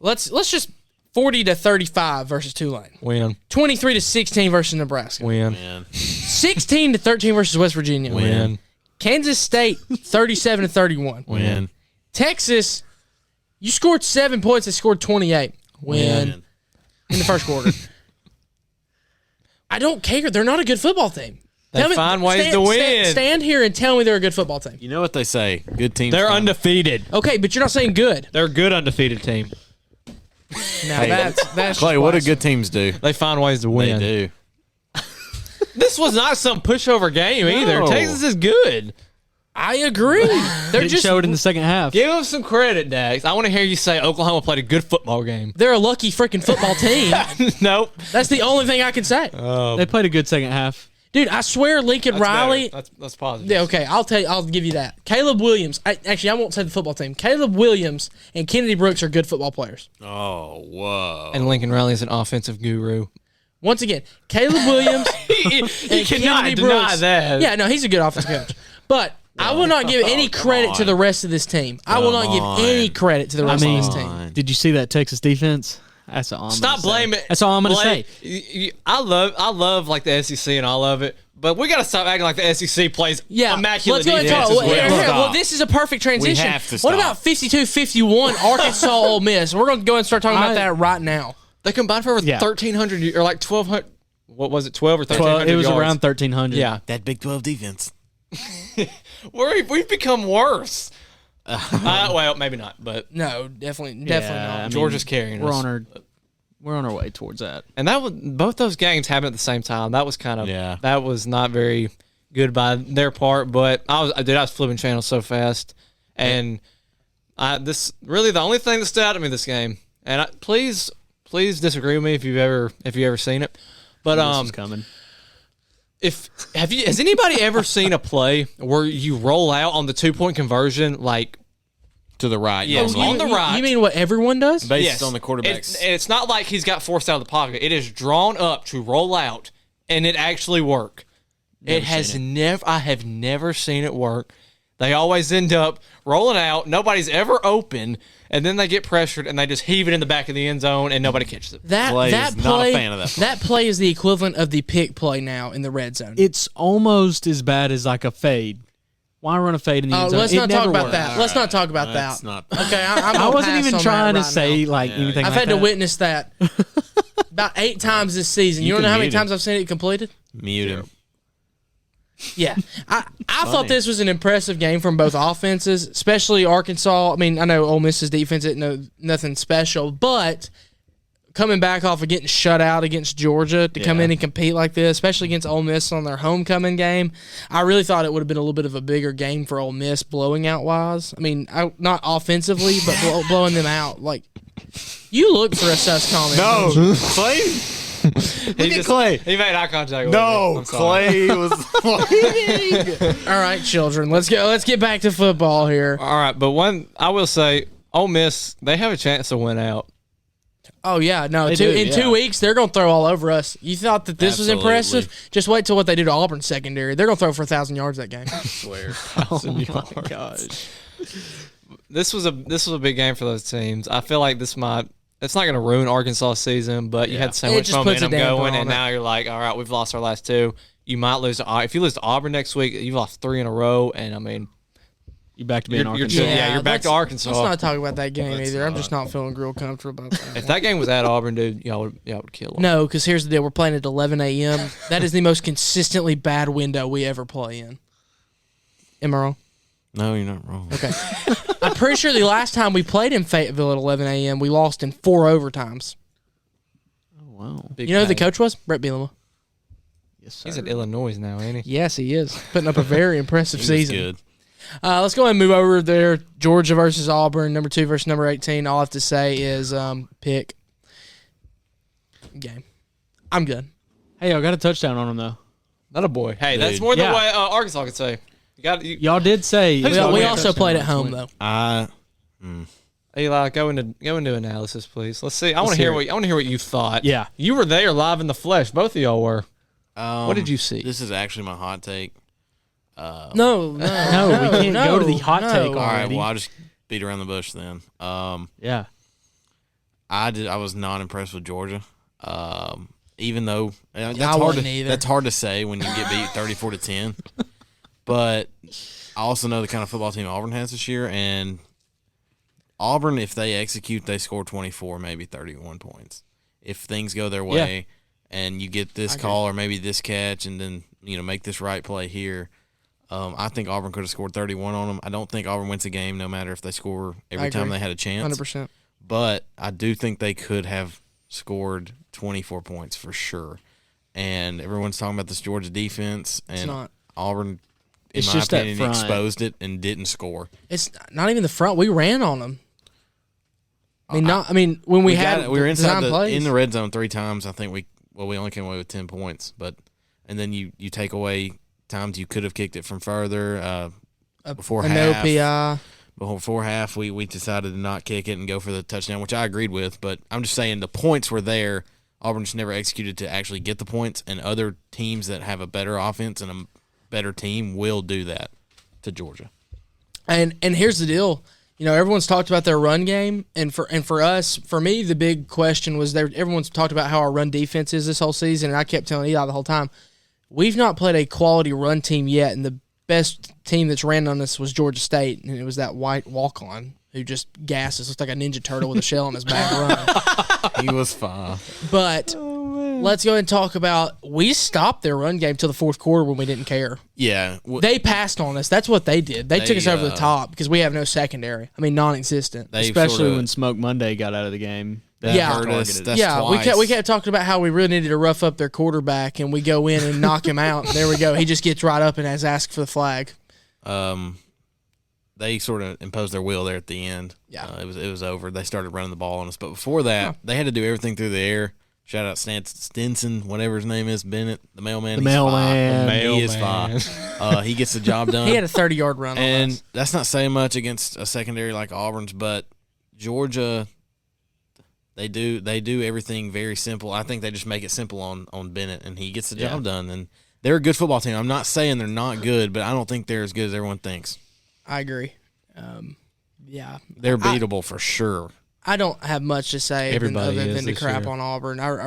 Let's just 40-35 versus Tulane. Win, 23-16 versus Nebraska. win, Man. 16-13 versus West Virginia. win, Kansas State 37-31. win. Texas, you scored 7 points. They scored 28. Win in the first quarter. I don't care. They're not a good football team. They find ways to win. Stand here and tell me they're a good football team. You know what they say? Good teams. They're come. undefeated. Okay, but you're not saying good. They're a good undefeated team. Now that's Clay, just what do blasphemy. good teams do? They find ways to win. They do. This was not some pushover game either. No. Texas is good. I agree. They're Didn't just show it in the second half. Give them some credit, Dax. I want to hear you say Oklahoma played a good football game. they're a lucky freaking football team. Nope. That's the only thing I can say. They played a good second half. Dude, I swear Lincoln That's Riley. better. That's positive. Yeah, okay, I'll give you that. Caleb Williams. I won't say the football team. Caleb Williams and Kennedy Brooks are good football players. Oh, whoa. And Lincoln Riley is an offensive guru. Once again, Caleb Williams You and cannot Kennedy deny Brooks. that. Yeah, no, he's a good offensive coach. But I will not give any credit to the rest of this team. I will not Come give any on. credit to the rest of this team. on. Did you see that Texas defense? That's all I'm Stop gonna say. blaming. That's all I'm going to say. I love like the SEC and all of it, but we got to stop acting like the SEC plays Yeah, immaculate let's go and talk. defense as Well, well. here, Stop. well, this is a perfect transition. We have to What stop. about 52-51 Arkansas Ole Miss? We're going to go and start talking about I- that right now. They combined for over Yeah. 1,300 or like 1,200. What was it? 12 or 12, 1,300 it was yards. around 1,300. Yeah, That Big 12 defense. we've become worse. Well, maybe not, but No, definitely Yeah, not. I mean, Georgia's carrying We're us. on our way towards that. And that was both those games happened at the same time. That was kind of Yeah. that was not very good by their part. But I was flipping channels so fast, and this really the only thing that stood out to me this game. And please disagree with me if you've ever seen it. But This is coming. has anybody ever seen a play where you roll out on the 2-point conversion like To the right. Yes, normally. on the right. You mean what everyone does? Based on the quarterbacks. It's not like he's got forced out of the pocket. It is drawn up to roll out, and it actually work. I have never seen it work. They always end up rolling out. Nobody's ever open, and then they get pressured, and they just heave it in the back of the end zone, and nobody catches it. Clay That is play, not a fan of that play. That play is the equivalent of the pick play now in the red zone. It's almost as bad as like a fade. Why run a fade in the end zone? Let's It not talk never about works. that. Let's not talk about That's that. not. Okay, I'm I gonna wasn't pass even on trying that to right say now. like anything I've like had that. to witness that. about 8 times this season. You don't know how many times I've seen it completed? Mute him. Yeah. I thought this was an impressive game from both offenses, especially Arkansas. I mean, I know Ole Miss's defense isn't nothing special, but coming back off of getting shut out against Georgia to come in and compete like this, especially against Ole Miss on their homecoming game, I really thought it would have been a little bit of a bigger game for Ole Miss blowing out wise. I mean, not offensively, but blowing them out. Like, you look for a sus comment. No, Clay. Look at Clay. He made eye contact with me. No, Clay was playing. All right, children, let's go. Let's get back to football here. All right, but I will say, Ole Miss, they have a chance to win out. Oh, yeah. No, in 2 weeks, they're going to throw all over us. You thought that this was impressive? Just wait till what they do to Auburn secondary. They're going to throw for 1,000 yards that game. I swear. Oh, my gosh. This was a big game for those teams. I feel like it's not going to ruin Arkansas' season, but you had so much momentum going, and now you're like, all right, we've lost our last 2. You might lose. If you lose to Auburn next week, you've lost 3 in a row, and I mean, you're back to being Arkansas. You're back to Arkansas. Let's not talk about that game either. I'm just not feeling real comfortable about that. If that game was at Auburn, dude, y'all would kill them. No, because here's the deal. We're playing at 11 a.m. That is the most consistently bad window we ever play in. Am I wrong? No, you're not wrong. Okay. I'm pretty sure the last time we played in Fayetteville at 11 a.m., we lost in 4 overtimes. Oh, wow. You know who the coach was? Brett Bielema. Yes, sir. He's at Illinois now, ain't he? Yes, he is. Putting up a very impressive season. Good. Let's go ahead and move over there. Georgia versus Auburn, number 2 versus number 18. All I have to say is pick game. I'm good. Hey, y'all got a touchdown on him, though. Not a boy. Hey, Dude. that's more than what Arkansas could say. Y'all did say. We also played at home, though. Eli, go into analysis, please. Let's see. I want to hear what you thought. Yeah, you were there live in the flesh. Both of y'all were. What did you see? This is actually my hot take. No, we can't go to the hot take already. All right, well, I'll just beat around the bush then. Yeah. I was not impressed with Georgia. Even though that's hard to say when you get beat 34-10. But I also know the kind of football team Auburn has this year, and Auburn, if they execute, they score 24, maybe 31 points. If things go their way and you get this call or maybe this catch and then, make this right play here, I think Auburn could have scored 31 on them. I don't think Auburn wins a game no matter if they score every time they had a chance. 100%. But I do think they could have scored 24 points for sure. And everyone's talking about this Georgia defense, and Auburn, in my opinion, exposed it and didn't score. It's not even the front. We ran on them. When we were inside in the red zone 3 times. I think we only came away with 10 points, and then you take away times you could have kicked it from further before half. OPI. Before half, we decided to not kick it and go for the touchdown, which I agreed with. But I'm just saying the points were there. Auburn just never executed to actually get the points, and other teams that have a better offense and a better team will do that to Georgia. And here's the deal. Everyone's talked about their run game, and for us, for me, the big question was everyone's talked about how our run defense is this whole season, and I kept telling Eli the whole time, we've not played a quality run team yet, and the best team that's ran on us was Georgia State, and it was that white walk-on who just gasses, looks like a Ninja Turtle with a shell on his back run. He was fine. But let's go ahead and talk about, we stopped their run game till the fourth quarter when we didn't care. Yeah. They passed on us. That's what they did. They took us over the top because we have no secondary. non-existent. Especially when Smoke Monday got out of the game. Hurt us. Twice. We kept talking about how we really needed to rough up their quarterback, and we go in and knock him out. There we go. He just gets right up and has asked for the flag. They sort of imposed their will there at the end. Yeah. It was over. They started running the ball on us. But before that, they had to do everything through the air. Shout out Stinson, whatever his name is, Bennett, the mailman. He is fine. He gets the job done. He had a 30-yard run. And that's not saying much against a secondary like Auburn's, but Georgia, they do everything very simple. I think they just make it simple on Bennett, and he gets the job done. And they're a good football team. I'm not saying they're not good, but I don't think they're as good as everyone thinks. I agree. They're beatable for sure. I don't have much to say other than to crap on Auburn. I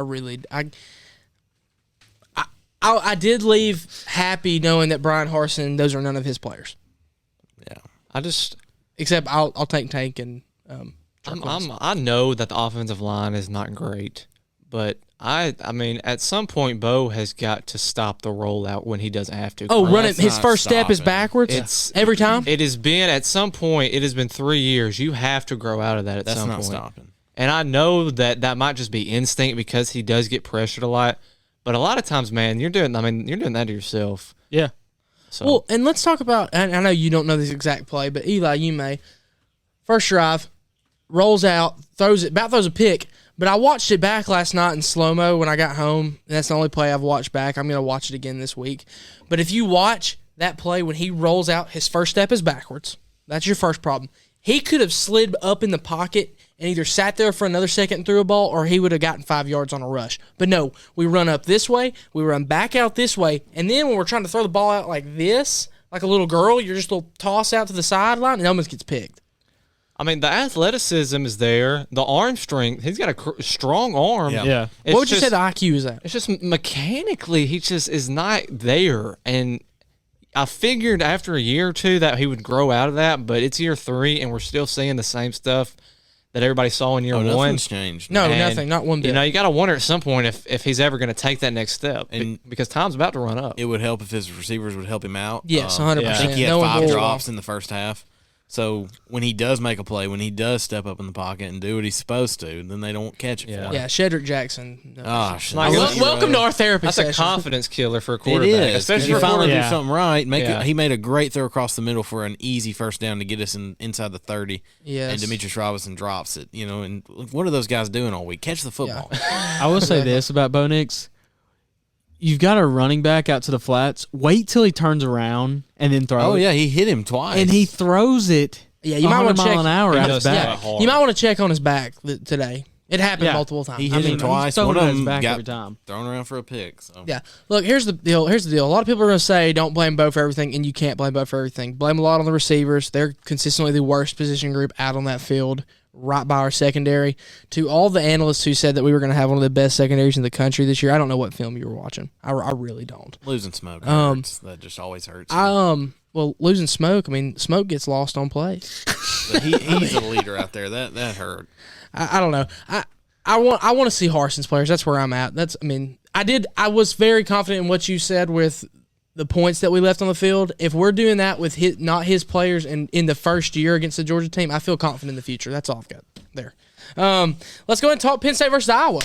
did leave happy knowing that Brian Harsin, those are none of his players. Yeah. Except I'll take Tank and I know that the offensive line is not great, But I mean, at some point, Bo has got to stop the rollout when he doesn't have to. Oh, run it. that's His not first step is stopping. backwards. It's every time. It has been at some point. It has been 3 years. You have to grow out of that at That's some not point. stopping. And I know that might just be instinct because he does get pressured a lot. But a lot of times, man, you're doing that to yourself. Yeah. So Well, and let's talk about. And I know you don't know this exact play, but Eli, you may. First drive, rolls out, throws a pick. But I watched it back last night in slow-mo when I got home, and that's the only play I've watched back. I'm going to watch it again this week. But if you watch that play when he rolls out, his first step is backwards. That's your first problem. He could have slid up in the pocket and either sat there for another second and threw a ball, or he would have gotten 5 yards on a rush. But no, we run up this way, we run back out this way, and then when we're trying to throw the ball out like this, like a little girl, you're just a little toss out to the sideline, and it almost gets picked. I mean, the athleticism is there. The arm strength. He's got a strong arm. Yeah. It's What would you just- say the IQ is at? It's just mechanically, he just is not there. And I figured after a year or two that he would grow out of that, but it's year 3, and we're still seeing the same stuff that everybody saw in year 1. Nothing's changed. No, And, nothing, not one bit. You know, you got to wonder at some point if he's ever going to take that next step, And- because time's about to run up. It would help if his receivers would help him out. Yes, Um, 100%. I think he had No one 5 rolled drops off. in the first half. So when he does make a play, when he does step up in the pocket and do what he's supposed to, then they don't catch it for him. Yeah, Shedrick Jackson. No. Gosh, Like, that's- Welcome to our therapy That's session. a confidence killer for a It quarterback, is. especially If for you a finally quarterback. do something right, Yeah. he made a great throw across the middle for an easy first down to get us inside the 30. Yes. And Demetrius Robinson drops it. You know, and what are those guys doing all week? Catch the football. I will say this about Bo Nix. You've got a running back out to the flats. Wait till he turns around and then throw Oh it. yeah, he hit him twice. And he throws it. Yeah, you might want to 100 check. mile an hour He out does his that back. hard. You might want to check on his back today. It happened Yeah. multiple times. He hit him twice. throwing One it of at his them back got every time. thrown around for a pick. So Yeah. Look, here's the deal. A lot of people are going to say don't blame Bo for everything, and you can't blame Bo for everything. Blame a lot on the receivers. They're consistently the worst position group out on that field, right by our secondary. To all the analysts who said that we were going to have one of the best secondaries in the country this year, I don't know what film you were watching. I really don't. losing Smoke hurts. That just always hurts. Well, losing Smoke, I mean, Smoke gets lost on plays. But he's a leader out there. That hurt. I don't know. I want to see Harson's players. That's where I'm at. I was very confident in what you said with the points that we left on the field. If we're doing that with not his players and in the first year against the Georgia team, I feel confident in the future. That's all I've got there. Let's go ahead and talk Penn State versus Iowa.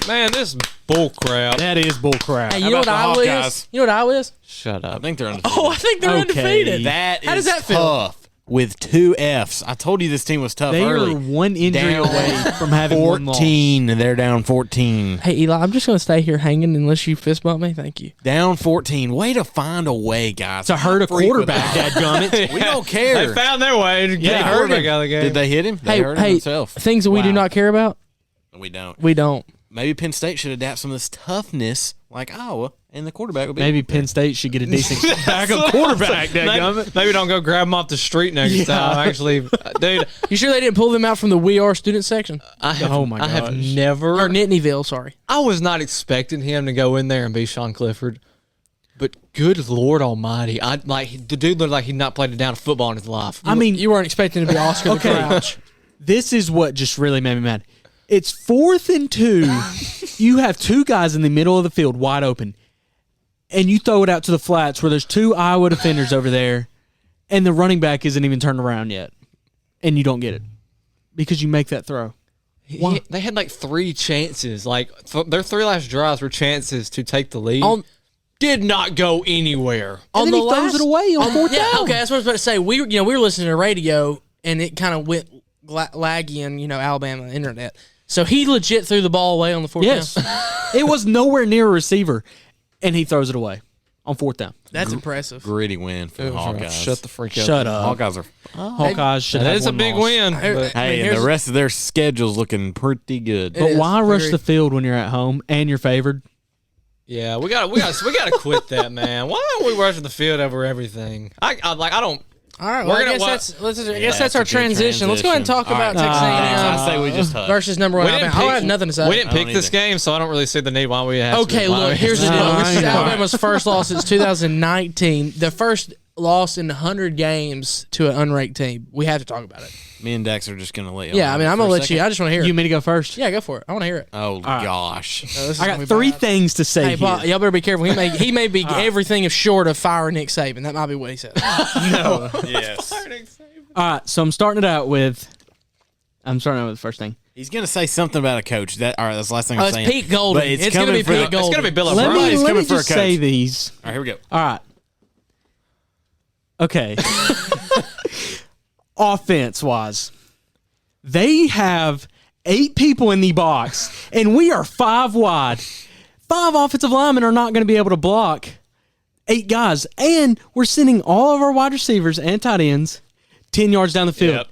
Man, this is bull crap. That is bull crap. Hey, you know what about Iowa the is? Hawkeyes? You know what Iowa is? Shut I up. think they're undefeated. Oh, I think they're Okay. undefeated. That How is does that feel? tough with 2 Fs. I told you this team was tough They early. are one injury Down away from having one loss. 14. They're down 14. Hey, Eli, I'm just going to stay here hanging unless you fist bump me. Thank you. Down 14. Way to find a way, guys. To hurt a Freak with quarterback, that. dadgummit. We don't care. They found their way to They get a hurt quarterback him. out of the game. Did they hit him? They hurt him Hey, themselves. things that we do Wow. not care about, We don't. we don't. Maybe Penn State should adapt some of this toughness like Iowa, and the quarterback would be Maybe Penn State should get a decent backup quarterback, dadgummit. Maybe don't go grab them off the street next time. Actually, dude, You sure they didn't pull them out from the We Are student section? I have, Oh my I have gosh. never. Or Nittanyville, sorry. I was not expecting him to go in there and be Sean Clifford, but good Lord Almighty, the dude looked like he'd not played a down of football in his life. I mean, You weren't expecting to be Oscar the Okay. Grouch. this is what just really made me mad. It's 4th and 2. You have 2 guys in the middle of the field wide open, and you throw it out to the flats where there's 2 Iowa defenders over there, and the running back isn't even turned around yet, and you don't get it because you make that throw. They had like 3 chances. Like their 3 last drives were chances to take the lead. Did not go anywhere. And then he throws it away on 4th Yeah, down. okay, that's what I was about to say. We were listening to radio, and it kind of went laggy in, Alabama internet. So he legit threw the ball away on the 4th Yes. down. It was nowhere near a receiver, and he throws it away on 4th down. That's impressive. gritty win for the Hawkeyes. Shut the freak up. Shut up. Hawkeyes are. Hawkeyes should That have is a one big loss. win. Hey, but- Hey, and here's- the rest of their schedule's looking pretty good. It But is. why rush Agreed. the field when you're at home and you're favored? Yeah, we got to quit that, man. Why are we rushing the field over everything? I don't. All right, We're well, gonna I guess Yeah, that's our it's a good transition. Let's go ahead and talk transition. about All Texas right. A&M I say we just hush. versus number 1 Alabama. I have nothing to say. We didn't I don't pick this either. game, so I don't really see the need why we have. Okay, why look, we here's the have deal. to- This is I know. Alabama's first loss since 2019. The first lost in 100 games to an unranked team. We have to talk about it. Me and Dex are just going to let you. Yeah, I mean, I'm going to let you. I just want to hear it. You want me to go first? Yeah, go for it. I want to hear it. Oh, gosh. This is I gonna got be 3 bad. things to say Hey, here. Paul, y'all better be careful. He may be everything if short of fire Nick Saban. That might be what he said. Yes. All right, so I'm starting with the first thing. He's going to say something about a coach. All right, that's the last thing Oh, I'm it's saying. Pete Golding. But It's gonna coming be for Pete the- Golding. It's gonna be Bill Let O'Brien. me, He's let coming me for a just say coach. these. All right, here we go. All right. Okay. Offense-wise, they have 8 people in the box, and we are 5 wide. 5 offensive linemen are not going to be able to block 8 guys, and we're sending all of our wide receivers and tight ends 10 yards down the field. Yep.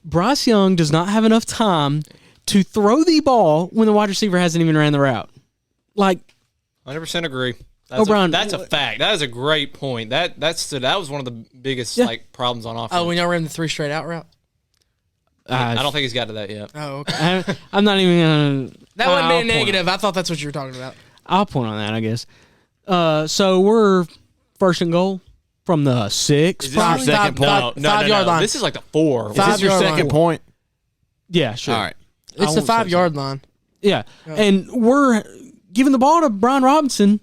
Bryce Young does not have enough time to throw the ball when the wide receiver hasn't even ran the route. Like, 100% agree. That's O'Brien, that's a fact. That is a great point. That was one of the biggest problems on offense. Oh, when y'all ran the 3 straight out route? I don't think he's got to that yet. Oh, okay. I'm not even going to. That wasn't being negative. I thought that's what you were talking about. I'll point on that, I guess. So we're first and goal from the 6. Is this your second point? No, 5-yard line. This is like the 4. Is this your 5-yard second line. point? Yeah, sure. All right. It's the 5-yard line. Yeah. And we're giving the ball to Brian Robinson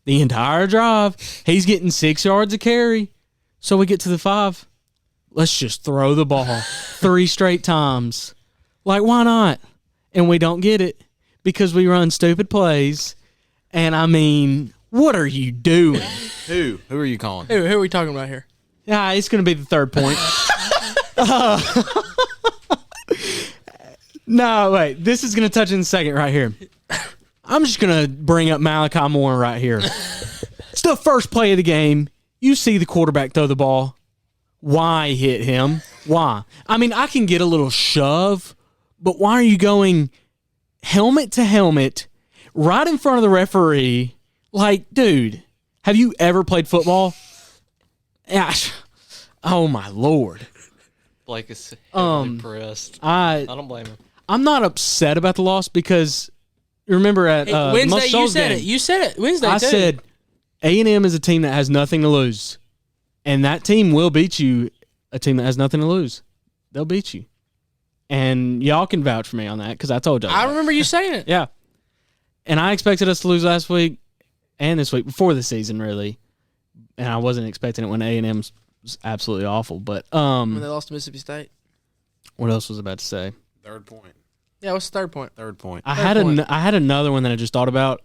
the entire drive. He's getting 6 yards a carry. So we get to the 5. Let's just throw the ball 3 straight times. Like, why not? And we don't get it because we run stupid plays. And, I mean, what are you doing? Who are you calling? Who are we talking about here? Yeah, it's going to be the third point. No, wait. This is going to touch in a second right here. I'm just going to bring up Malachi Moore right here. It's the first play of the game. You see the quarterback throw the ball. Why hit him? Why? I mean, I can get a little shove, but why are you going helmet to helmet right in front of the referee? Like, dude, have you ever played football? Gosh. Oh, my Lord. Blake is heavily impressed. I don't blame him. I'm not upset about the loss because remember at Wednesday, you said game, it. You said it. Wednesday, I too. said A&M is a team that has nothing to lose, and that team will beat you. A team that has nothing to lose, they'll beat you, and y'all can vouch for me on that because I told y'all. I that. remember you saying it. Yeah, and I expected us to lose last week and this week before the season, really, and I wasn't expecting it when A&M was absolutely awful. But When they lost to Mississippi State. what else was I about to say? Third point. Yeah, what's the third point? Third point. I point. had another one that I just thought about.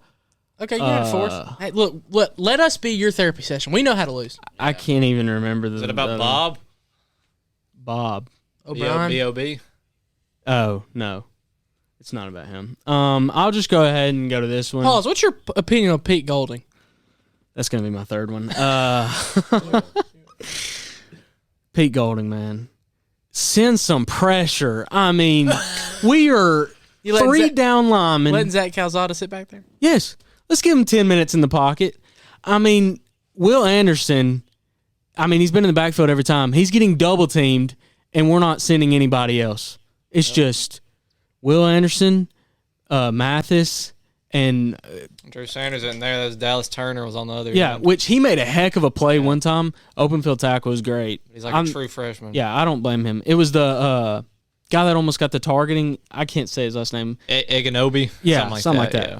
Okay, you had fourth. Hey, look, let us be your therapy session. We know how to lose. I can't even remember the. Is it about Bob? Bob. O'Brien. B.O.B.? Oh no, it's not about him. I'll just go ahead and go to this one. Pause. What's your opinion on Pete Golding? That's gonna be my third one. Pete Golding, man, send some pressure. I mean, we are You letting 3 Zach- down linemen. Letting Zach Calzada sit back there? Yes, let's give him 10 minutes in the pocket. I mean, Will Anderson. I mean, he's been in the backfield every time. He's getting double teamed, and we're not sending anybody else. It's just Will Anderson, Mathis, and Drew Sanders in there. That's Dallas Turner was on the other yeah, end. which he made a heck of a play one time. Open field tackle was great. He's like a true freshman. Yeah, I don't blame him. It was the guy that almost got the targeting. I can't say his last name. Eganobi. Yeah, something like that. Yeah.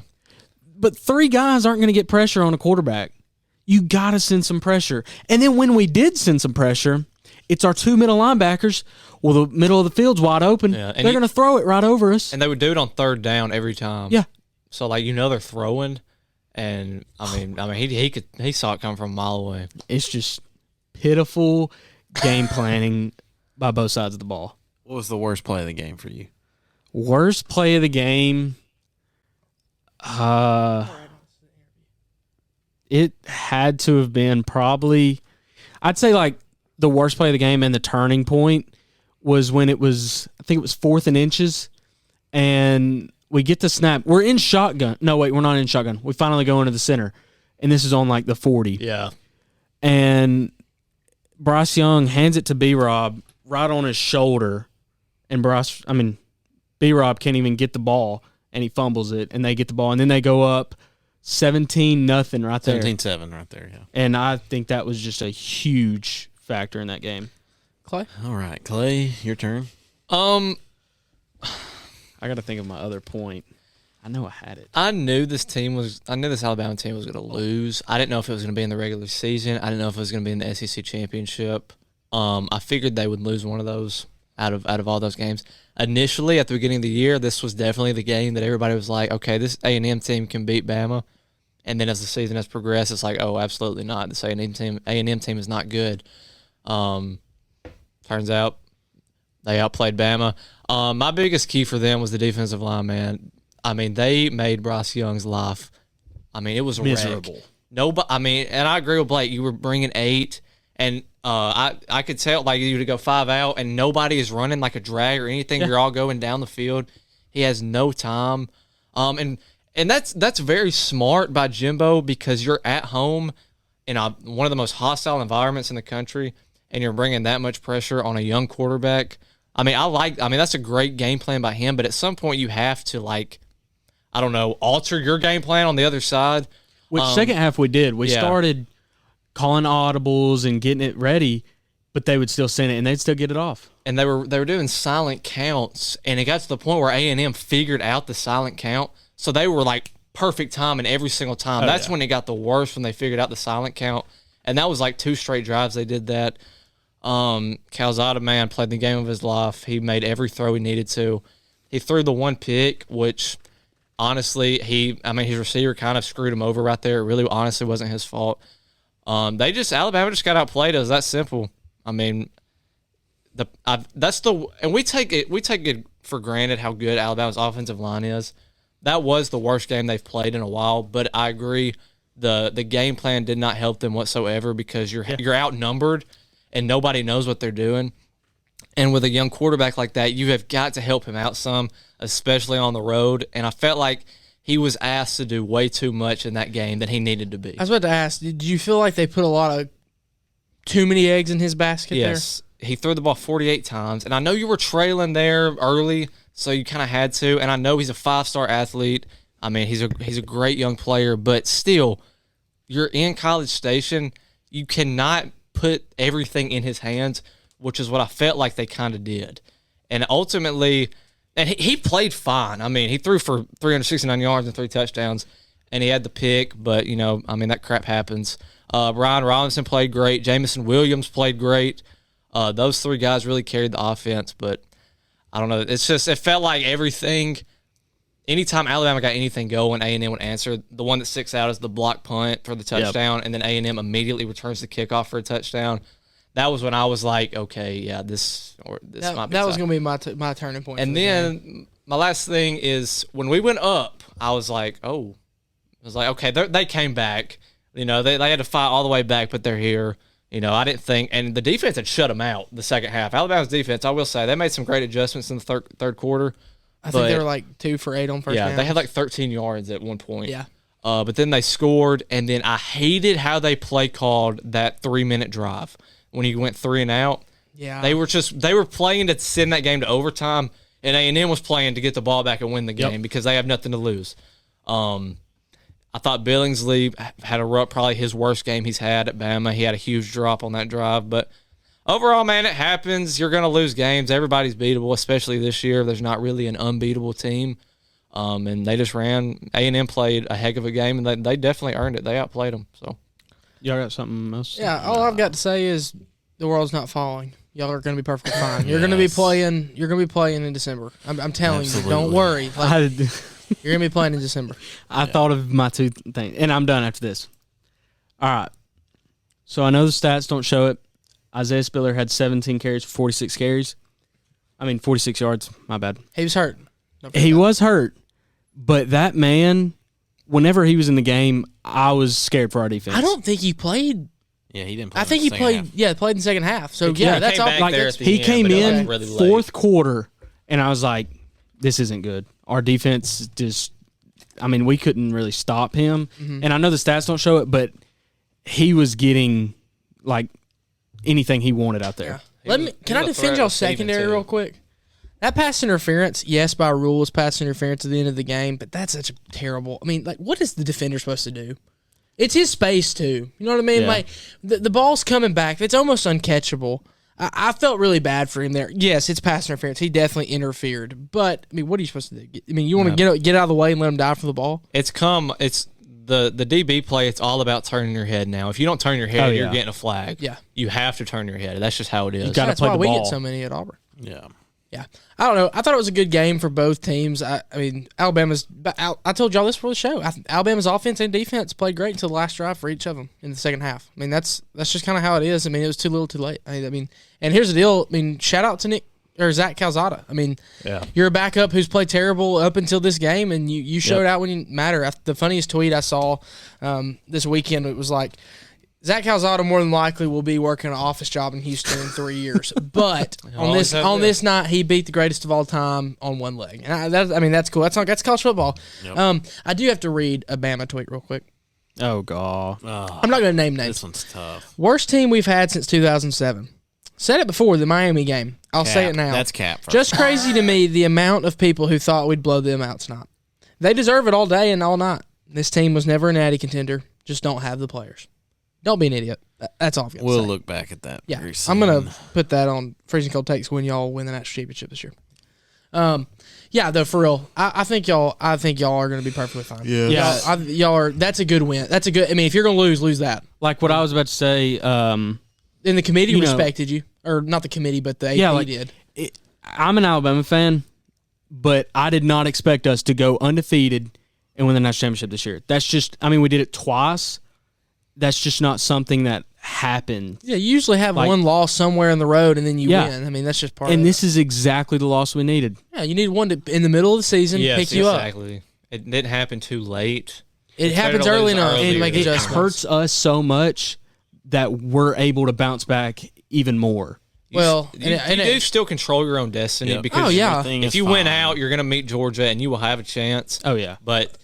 But 3 guys aren't going to get pressure on a quarterback. You got to send some pressure. And then when we did send some pressure, it's our 2 middle linebackers. Well, the middle of the field's wide open. Yeah, and they're going to throw it right over us. And they would do it on third down every time. Yeah. So like they're throwing, and I mean he saw it come from a mile away. It's just pitiful game planning by both sides of the ball. What was the worst play of the game for you? Worst play of the game. It had to have been probably, I'd say like the worst play of the game and the turning point was when I think it was 4th and inches, and we get the snap. We're in shotgun. No, wait, we're not in shotgun. We finally go into the center, and this is on like the 40. Yeah. And Bryce Young hands it to B-Rob right on his shoulder, and B-Rob can't even get the ball, and he fumbles it, and they get the ball, and then they go up 17-0 right there. 17-7 right there, yeah. And I think that was just a huge factor in that game. Clay? All right, Clay, your turn. I got to think of my other point. I know I had it. I knew this Alabama team was going to lose. I didn't know if it was going to be in the regular season. I didn't know if it was going to be in the SEC championship. I figured they would lose one of those out of all those games. Initially, at the beginning of the year, this was definitely the game that everybody was like, okay, this A&M team can beat Bama. And then as the season has progressed, it's like, oh, absolutely not. This A&M team is not good. Turns out they outplayed Bama. My biggest key for them was the defensive line, man. I mean, they made Bryce Young's life. I mean, it was a miserable. wreck. Nobody. I mean, and I agree with Blake. You were bringing 8, and I could tell like you to go 5 out, and nobody is running like a drag or anything. Yeah. You're all going down the field. He has no time. And that's very smart by Jimbo because you're at home in one of the most hostile environments in the country, and you're bringing that much pressure on a young quarterback. I mean, that's a great game plan by him, but at some point you have to, like, I don't know, alter your game plan on the other side. Which second half we did. We started calling audibles and getting it ready, but they would still send it, and they'd still get it off. And they were doing silent counts, and it got to the point where A&M figured out the silent count, so they were, like, perfect timing every single time. That's when it got the worst, when they figured out the silent count, and that was, like, 2 straight drives they did that. Calzada, man, played the game of his life. He made every throw he needed to. He threw the 1 pick, which honestly, his receiver kind of screwed him over right there. It really honestly wasn't his fault. Alabama just got outplayed. It was that simple. I mean, we take it for granted how good Alabama's offensive line is. That was the worst game they've played in a while, but I agree the game plan did not help them whatsoever because you're outnumbered and nobody knows what they're doing. And with a young quarterback like that, you have got to help him out some, especially on the road. And I felt like he was asked to do way too much in that game than he needed to be. I was about to ask, did you feel like they put a lot of too many eggs in his basket there? Yes. He threw the ball 48 times. And I know you were trailing there early, so you kind of had to. And I know he's a 5-star athlete. I mean, he's a great young player. But still, you're in College Station. You cannot put everything in his hands, which is what I felt like they kind of did. And ultimately, and he played fine. I mean, he threw for 369 yards and 3 touchdowns, and he had the pick, but, that crap happens. Brian Robinson played great. Jamison Williams played great. Those 3 guys really carried the offense, but I don't know. It felt like everything, anytime Alabama got anything going, A&M would answer. The one that sticks out is the block punt for the touchdown, and then A&M immediately returns the kickoff for a touchdown. That was when I was like, okay, yeah, this might be that was going to be my turning point. And then my last thing is when we went up, I was like, okay, they came back. They had to fight all the way back, but they're here. I didn't think, and the defense had shut them out the second half. Alabama's defense, I will say, they made some great adjustments in the third quarter. I think they were like 2 for 8 on first down. Yeah, they had like 13 yards at one point. Yeah. But then they scored, and then I hated how they play called that 3-minute drive. When he went 3 and out, they were playing to send that game to overtime, and A&M was playing to get the ball back and win the game because they have nothing to lose. I thought Billingsley had probably his worst game he's had at Bama. He had a huge drop on that drive, but overall, man, it happens. You're going to lose games. Everybody's beatable, especially this year. There's not really an unbeatable team, and they just ran. A&M played a heck of a game, and they definitely earned it. They outplayed them, so. Y'all got something else? Yeah, all I've got to say is the world's not falling. Y'all are going to be perfectly fine. You're going to be playing. You're going to be playing in December. I'm telling you. Don't worry. You're going to be playing in December. I thought of my 2 things, and I'm done after this. All right. So I know the stats don't show it. Isaiah Spiller had 17 carries for 46 carries. 46 yards. My bad. He was hurt. He was hurt, but that man, whenever he was in the game, I was scared for our defense. I don't think he played. Yeah, he didn't play. I think he played. Half. Yeah, played in the second half. So that's all. He came in really fourth quarter, and I was like, "This isn't good." Our defense just, we couldn't really stop him. Mm-hmm. And I know the stats don't show it, but he was getting like anything he wanted out there. Yeah. Can I defend y'all secondary real quick? That pass interference, yes, by rule, is pass interference at the end of the game, but that's such a terrible. I mean, like, what is the defender supposed to do? It's his space too. You know what I mean? Yeah. Like the ball's coming back. It's almost uncatchable. I felt really bad for him there. Yes, it's pass interference. He definitely interfered. But I mean, what are you supposed to do? I mean, you want to get out of the way and let him die for the ball? It's the DB play. It's all about turning your head now. If you don't turn your head, you're getting a flag. Yeah, you have to turn your head. That's just how it is. You got to that's play why the we ball. get so many at Auburn. Yeah. Yeah, I don't know. I thought it was a good game for both teams. I mean, Alabama's. I told y'all this before the show. Alabama's offense and defense played great until the last drive for each of them in the second half. I mean, that's just kind of how it is. I mean, it was too little, too late. I mean, and here's the deal. I mean, shout out to Zach Calzada. I mean, you're a backup who's played terrible up until this game, and you showed out when you matter. The funniest tweet I saw this weekend, it was like, Zach Calzada more than likely will be working an office job in Houston in 3 years, but on this night he beat the greatest of all time on one leg, and that's cool. That's college football. Yep. I do have to read a Bama tweet real quick. Oh god, I'm not going to name names. This one's tough. Worst team we've had since 2007. Said it before the Miami game. I'll say it now. That's cap. Just crazy to me the amount of people who thought we'd blow them out tonight. They deserve it all day and all night. This team was never a natty contender. Just don't have the players. Don't be an idiot. That's all I've got to say. We'll look back at that. Yeah, very soon. I'm gonna put that on Freezing Cold Takes when y'all win the national championship this year. Yeah, though, for real, I think y'all are gonna be perfectly fine. Yeah. Y'all are. That's a good win. That's a good. I mean, if you're gonna lose that. like what I was about to say. And the committee respected you, or not the committee, but the AP did. I'm an Alabama fan, but I did not expect us to go undefeated and win the national championship this year. That's just. I mean, we did it twice. That's just not something that happened. Yeah, you usually have one loss somewhere in the road, and then you win. I mean, that's just part of it. And this is exactly the loss we needed. Yeah, you need one to, in the middle of the season, pick you up. Exactly. It didn't happen too late. It happens early enough. And Make it adjustments. hurts us so much that we're able to bounce back even more. Well, You do still control your own destiny because if you win out, you're going to meet Georgia and you will have a chance. Oh, yeah. But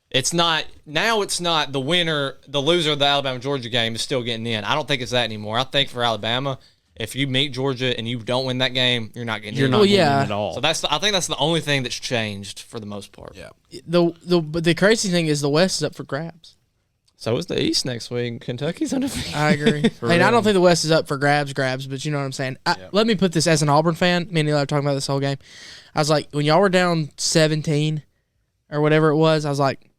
it's not the winner, the loser of the Alabama-Georgia game is still getting in. I don't think it's that anymore. I think for Alabama, if you meet Georgia and you don't win that game, you're not getting in. You're not getting in at all. So I think that's the only thing that's changed for the most part. Yeah. But the crazy thing is the West is up for grabs. So is the East next week. Kentucky's undefeated. I agree. I don't think the West is up for grabs, but you know what I'm saying. Let me put this as an Auburn fan. Me and Eli were talking about this whole game. I was like, when y'all were down 17 or whatever it was, I was like,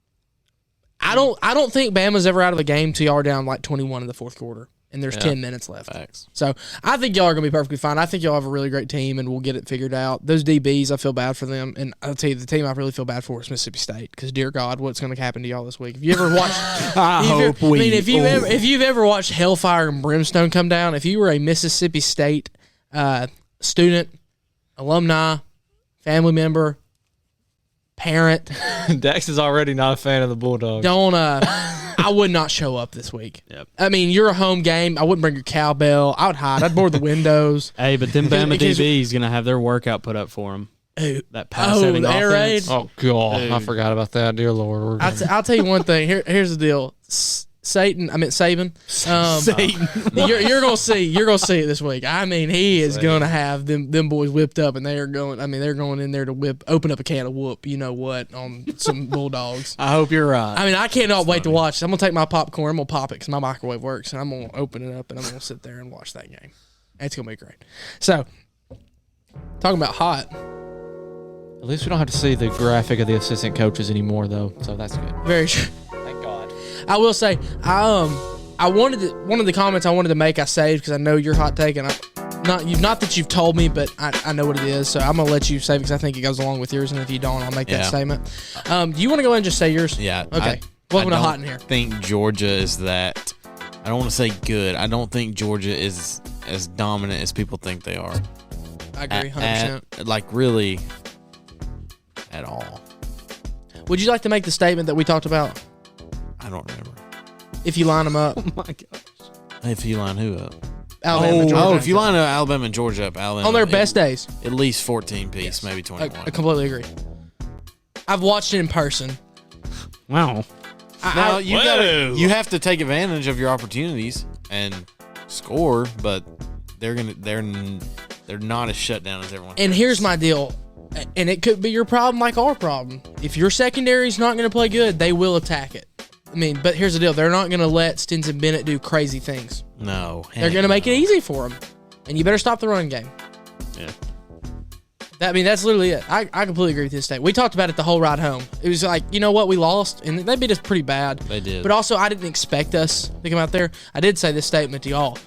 I don't think Bama's ever out of the game till y'all are down like 21 in the fourth quarter, and there's 10 minutes left. Facts. So I think y'all are going to be perfectly fine. I think y'all have a really great team, and we'll get it figured out. Those DBs, I feel bad for them, and I'll tell you, the team I really feel bad for is Mississippi State, because dear God, what's going to happen to y'all this week? If you ever watched, if you've ever watched Hellfire and Brimstone come down, if you were a Mississippi State student, alumni, family member, parent, Dax is already not a fan of the Bulldogs. I would not show up this week. Yep. I mean, you're a home game. I wouldn't bring your cowbell. I would hide. I'd board the windows. Hey, but them Bama DBs going to have their workout put up for them. That pass-having the air raid? offense. Oh, God. I forgot about that. Dear Lord. I'll tell you one thing. Here's the deal. Saban. Satan. You're gonna see. You're gonna see it this week. I mean, he is gonna have them boys whipped up, and they're going. I mean, they're going in there to open up a can of whoop. You know what? On some Bulldogs. I hope you're right. I mean, I cannot wait to watch. I'm gonna take my popcorn. I'm gonna pop it because my microwave works, and I'm gonna open it up, and I'm gonna sit there and watch that game. It's gonna be great. So, talking about hot. At least we don't have to see the graphic of the assistant coaches anymore, though. So that's good. Very true. Thank God. I will say, I wanted one of the comments I wanted to make. I saved because I know your hot take, and not that you've told me, but I know what it is. So I'm gonna let you save it because I think it goes along with yours, and if you don't, I'll make that statement. Do you want to go ahead and just say yours? Yeah. Okay. Welcome to hot in here. I think Georgia is that. I don't want to say good. I don't think Georgia is as dominant as people think they are. I agree, 100%. Like really, at all. Would you like to make the statement that we talked about? I don't remember. If you line them up. Oh, my gosh. If you line who up? Alabama and Georgia. If you line up Alabama and Georgia up, Alabama. On their best days. At least 14 piece, maybe 21. I completely agree. I've watched it in person. Wow. Now you have to take advantage of your opportunities and score, but they're They're not as shut down as everyone. And here's my deal, and it could be your problem like our problem. If your secondary's not going to play good, they will attack it. I mean, but here's the deal. They're not going to let Stinson Bennett do crazy things. No. They're going to make it easy for him. And you better stop the running game. Yeah. That's literally it. I completely agree with this statement. We talked about it the whole ride home. It was like, you know what? We lost, and they beat us pretty bad. They did. But also, I didn't expect us to come out there. I did say this statement to y'all.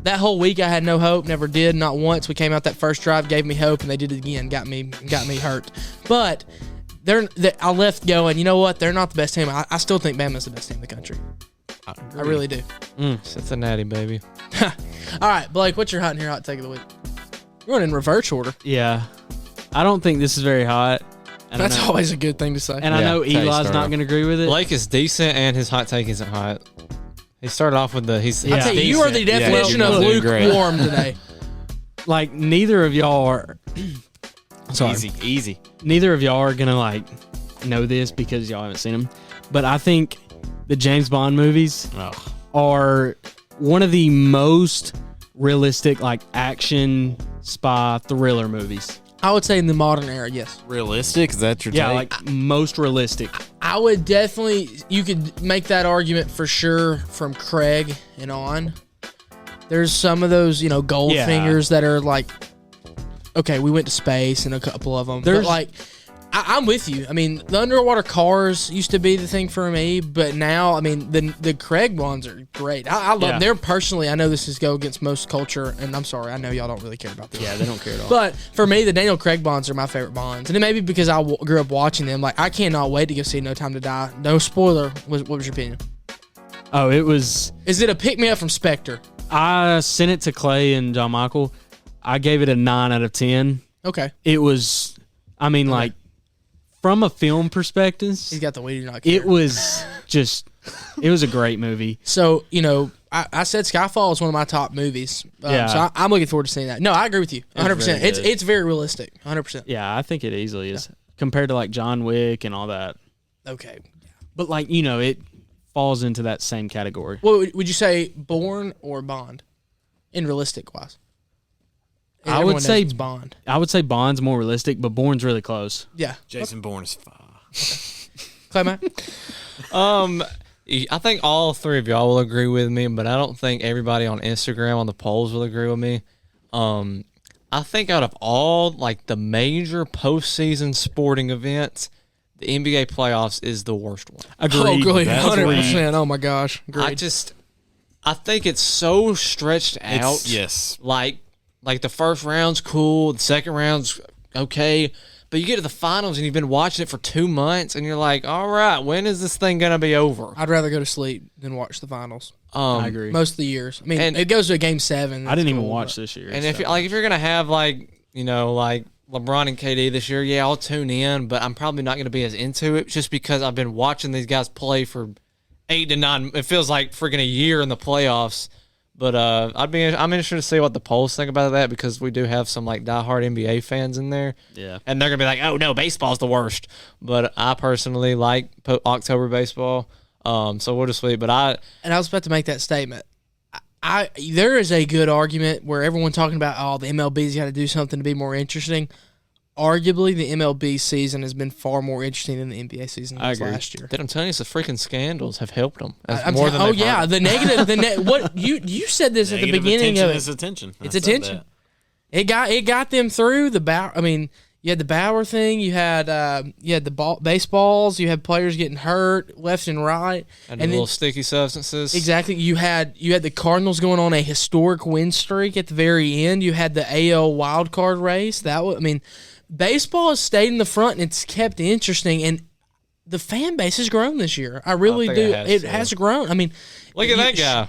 That whole week, I had no hope. Never did. Not once. We came out that first drive, gave me hope, and they did it again. Got me hurt. But I left going, you know what? They're not the best team. I still think Bama's the best team in the country. I really do. Cincinnati, baby. All right, Blake, what's your hot and here hot take of the week? You're going in reverse order. Yeah. I don't think this is very hot. That's always a good thing to say. And I know Eli's not going to agree with it. Blake is decent, and his hot take isn't hot. He started off with the. He's. I tell you, you are the definition of lukewarm today. Like, neither of y'all are. Sorry. Easy. Neither of y'all are going to, like, know this because y'all haven't seen them. But I think the James Bond movies are one of the most realistic, like, action spy thriller movies. I would say in the modern era, yes. Realistic? Is that your take? Yeah, like most realistic. I would definitely, you could make that argument for sure from Craig and on. There's some of those, Goldfingers that are like, okay, we went to space and a couple of them. But like, I'm with you. I mean, the underwater cars used to be the thing for me, but now, I mean, the Craig ones are great. I love them. They're personally, I know this is go against most culture, and I'm sorry, I know y'all don't really care about this. Yeah, they don't care at all. But for me, the Daniel Craig Bonds are my favorite Bonds. And it may be because I grew up watching them. Like, I cannot wait to go see No Time to Die. No spoiler. What was your opinion? Oh, it was... Is it a pick-me-up from Spectre? I sent it to Clay and John Michael. I gave it a 9 out of 10. Okay. It was... I mean, like... From a film perspective, he's got the we do not care. It was just, it was a great movie. So, I said Skyfall is one of my top movies. So I'm looking forward to seeing that. No, I agree with you 100%. It's very realistic, 100%. Yeah, I think it easily is compared to like John Wick and all that. Okay. But like, it falls into that same category. Well, would you say Bourne or Bond in realistic wise? I would say it's Bond. I would say Bond's more realistic, but Bourne's really close. Yeah. Jason Bourne is far. Clay, Matt? I think all three of y'all will agree with me, but I don't think everybody on Instagram on the polls will agree with me. I think out of all like the major postseason sporting events, the NBA playoffs is the worst one. Agreed. 100%. Oh my gosh. Agreed. I think it's so stretched out. Yes. Like the first round's cool, the second round's okay, but you get to the finals and you've been watching it for 2 months and you're like, all right, when is this thing gonna be over? I'd rather go to sleep than watch the finals. I agree. Most of the years. I mean, it goes to a game 7. I didn't even watch this year. And if you're gonna have like LeBron and KD this year, yeah, I'll tune in, but I'm probably not gonna be as into it just because I've been watching these guys play for 8 to 9. It feels like freaking a year in the playoffs. But I'm interested to see what the polls think about that because we do have some like diehard NBA fans in there. Yeah, and they're gonna be like, "Oh no, baseball's the worst." But I personally like October baseball, so we'll just wait. But I was about to make that statement. There is a good argument where everyone talking about the MLB's got to do something to be more interesting. Arguably, the MLB season has been far more interesting than the NBA season was last year. I'm telling you, the freaking scandals have helped them. The negative. What you said this at the beginning of it. It's attention. It's attention. It got them through the Bauer. I mean, you had the Bauer thing. You had the baseballs. You had players getting hurt left and right, and little sticky substances. Exactly. You had the Cardinals going on a historic win streak at the very end. You had the AL wild card race. Baseball has stayed in the front and it's kept interesting, and the fan base has grown this year. I really do. It has grown. I mean, look at that guy.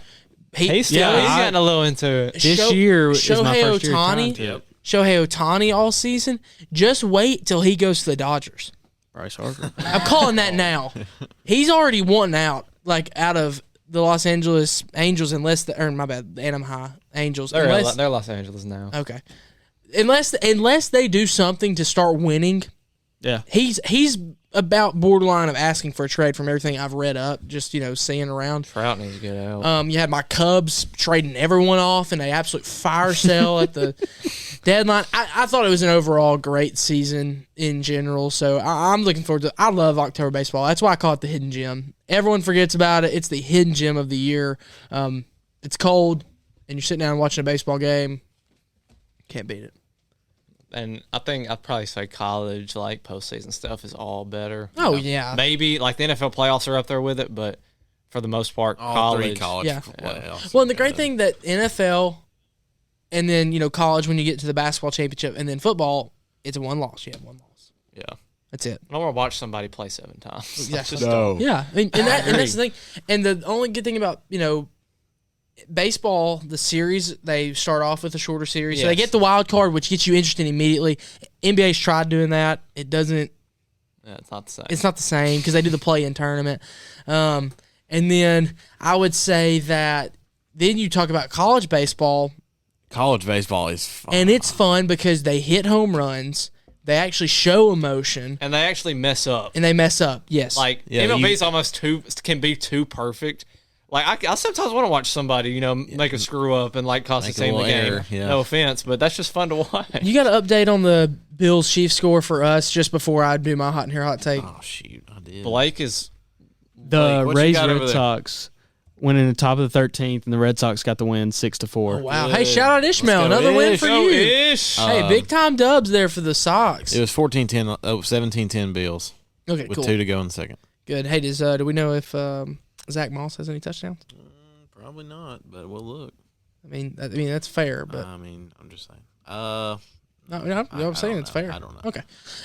He's getting a little into it. This year is my first year Shohei Ohtani all season. Just wait till he goes to the Dodgers. Bryce Harper. I'm calling that now. He's already won out of the Los Angeles Angels, the Anaheim High Angels. They're Los Angeles now. Okay. Unless they do something to start winning, Yeah. He's about borderline of asking for a trade from everything I've read up, just, seeing around. Trout needs to get out. You had my Cubs trading everyone off in an absolute fire sale at the deadline. I thought it was an overall great season in general, so I'm looking forward to it. I love October baseball. That's why I call it the hidden gem. Everyone forgets about it. It's the hidden gem of the year. It's cold, and you're sitting down watching a baseball game. Can't beat it. And I think I'd probably say college, like postseason stuff, is all better. Oh, yeah. Maybe like the NFL playoffs are up there with it, but for the most part, All college. three college Yeah. playoffs. Well, and the great thing that NFL and then, college when you get to the basketball championship and then football, it's a one loss. You have one loss. Yeah. That's it. I don't want to watch somebody play 7 times. That's just No. Yeah. I mean, and that's the thing. And the only good thing about, baseball, the series, they start off with a shorter series. So they Yes. get the wild card, which gets you interested immediately. NBA's tried doing that. It doesn't. Yeah, it's not the same. It's not the same because they do the play-in tournament. And then I would say that then you talk about college baseball, College baseball is fun. and it's fun because they hit home runs. They actually show emotion, and they actually mess up. and they mess up. Yes. Like, Yeah, MLB's almost can be too perfect. Like, I sometimes want to watch somebody, make a screw up and, cost the Make a team the little game. error, yeah. No offense, but that's just fun to watch. you got to update on the Bills-Chiefs score for us just before I do my hot take. Oh, shoot. I did. Blake is The what you Rays got over Red there? Sox went in the top of the 13th, and the Red Sox got the win 6-4. Oh, wow. Hey, shout out Ishmael. go, Another win Ish. for Go you. Ish. Hey, big-time dubs there for the Sox. It was 14-10, 17-10 Bills Okay, with cool. 2 to go in the second. Good. Hey, do we know if Zach Moss has any touchdowns? Probably not, but we'll look. I mean that's fair, but I'm just saying. no, I'm I saying don't it's know. fair. I don't know. Okay,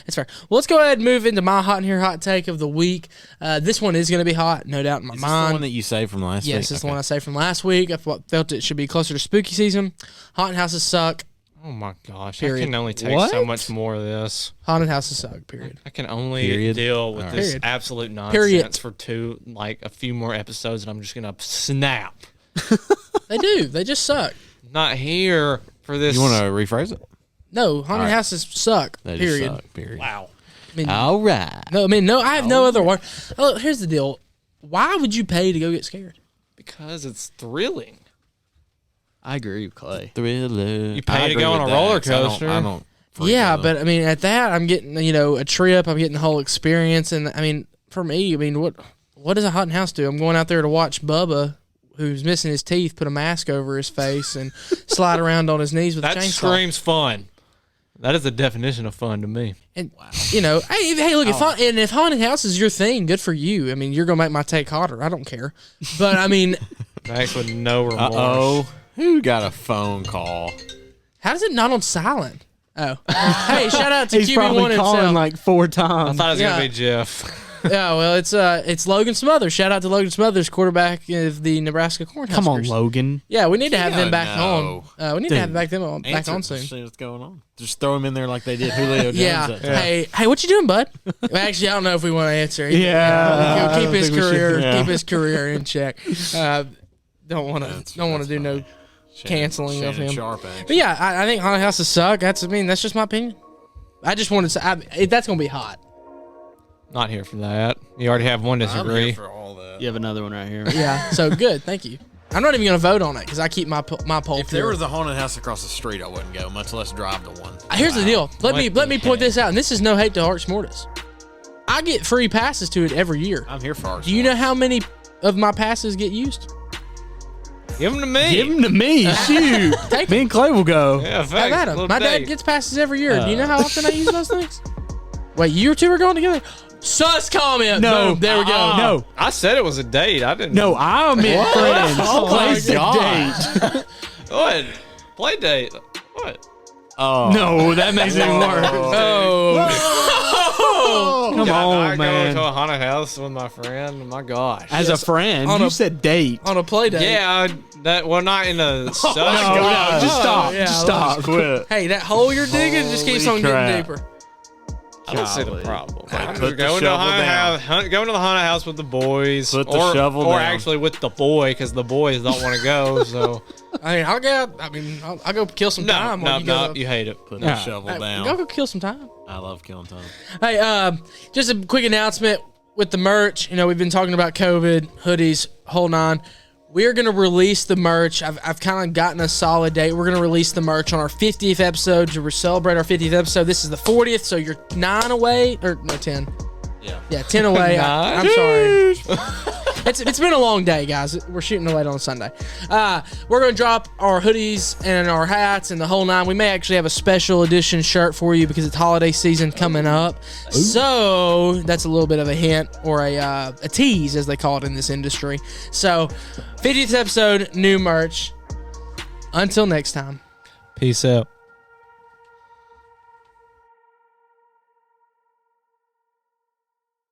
it's fair. Well, let's go ahead and move into my hot take of the week. This one is going to be hot, no doubt in my Is this mind. the one that you saved from last week? Yes, this is the Okay. one I saved from last week. I felt it should be closer to spooky season. Haunted houses suck. Oh, my gosh. Period. I can only take What? so much more of this. Haunted houses suck. Period. I can only Period. deal with All this Period. absolute nonsense Period. for a few more episodes, and I'm just going to snap. They do. They just suck. Not here for this. You want to rephrase it? No, haunted right. houses suck. They Period. just suck. Period. Wow. I mean, All right. no. I have no other word. Oh, here's the deal. Why would you pay to go get scared? Because it's thrilling. I agree with Clay. Thriller. You pay I to agree go on with a that, roller 'cause I don't- coaster. I don't freak Yeah, out. but I mean, at that, I'm getting a trip. I'm getting the whole experience, and I mean, for me, I mean, what does a haunted house do? I'm going out there to watch Bubba, who's missing his teeth, put a mask over his face and slide around on his knees with a That chainsaw. screams fun. That is the definition of fun to me. And hey, look, if haunted house is your thing, good for you. I mean, you're gonna make my take hotter. I don't care, but I mean, Max with no remorse. Uh-oh. Who got a phone call? how does it not on silent? Oh, hey, shout out to He's QB1 probably calling himself. like 4 I times. thought it was Yeah. going to be Jeff. Yeah, well, it's Logan Smothers. Shout out to Logan Smothers, quarterback of the Nebraska Cornhuskers. Come on, Logan. Yeah, we need to have them back no. on. We need to have back on soon. See what's going on. Just throw him in there like they did Julio Jones. Yeah. that time. Hey, what you doing, bud? Well, actually, I don't know if we want to answer. Yeah, He'll keep his I think we should, career, yeah. keep his career in check. Don't want to do no canceling of Shannon him. Sharp, actually. But yeah, I think haunted houses suck. That's just my opinion. I just wanted to say that's gonna be hot. Not here for that. You already have one I'm disagree. here for all that. You have another one right here. Yeah, so good. Thank you. I'm not even gonna vote on it because I keep my poll. If there pure. was a haunted house across the street, I wouldn't go, much less drive to one. Here's the deal. Let me What the point heck? this out, and this is no hate to Arch Mortis. I get free passes to it every year. I'm here for ours. Do you know how many of my passes get used? Give them to me. Give him to me. Shoot. Take Me and Clay will go. Yeah, Have thanks. at 'em. Little My dad date. gets passes every year. Do you know how often I use those things? Wait, you two are going together? Sus comment. No. Boom, there we go. No. I said it was a date. I didn't. No, I meant friends. Oh Clay my said God. date. What? Play date. What? Oh. No, that makes it worse. Oh. Come I on, go man. to a haunted house with my friend. My gosh. As a friend, On you a- said date. On a play day. Yeah, not in a. No, just stop. yeah, Just stop. Quit. Hey, that hole you're digging just keeps on Holy crap. getting deeper. I I don't see the Golly. problem. Like, I'm put just the going to shovel haunted down. house, going to the haunted house with the boys, Put the shovel or down. actually with the boy because the boys don't want to go. So I'll go kill some time. while you go to- you hate it. Put Yeah. the shovel Hey, down. go kill some time. I love killing time. Hey, just a quick announcement with the merch. You know, we've been talking about COVID, hoodies, whole nine. We're going to release the merch. I've kind of gotten a solid date. We're going to release the merch on our 50th episode to celebrate our 50th episode. This is the 40th, so you're 9 away. Or, no, 10. Yeah, 10 away. I'm sorry. It's been a long day, guys. We're shooting late on Sunday. We're going to drop our hoodies and our hats and the whole nine. We may actually have a special edition shirt for you because it's holiday season coming up. Ooh. So that's a little bit of a hint or a tease, as they call it in this industry. So 50th episode, new merch. Until next time. Peace out.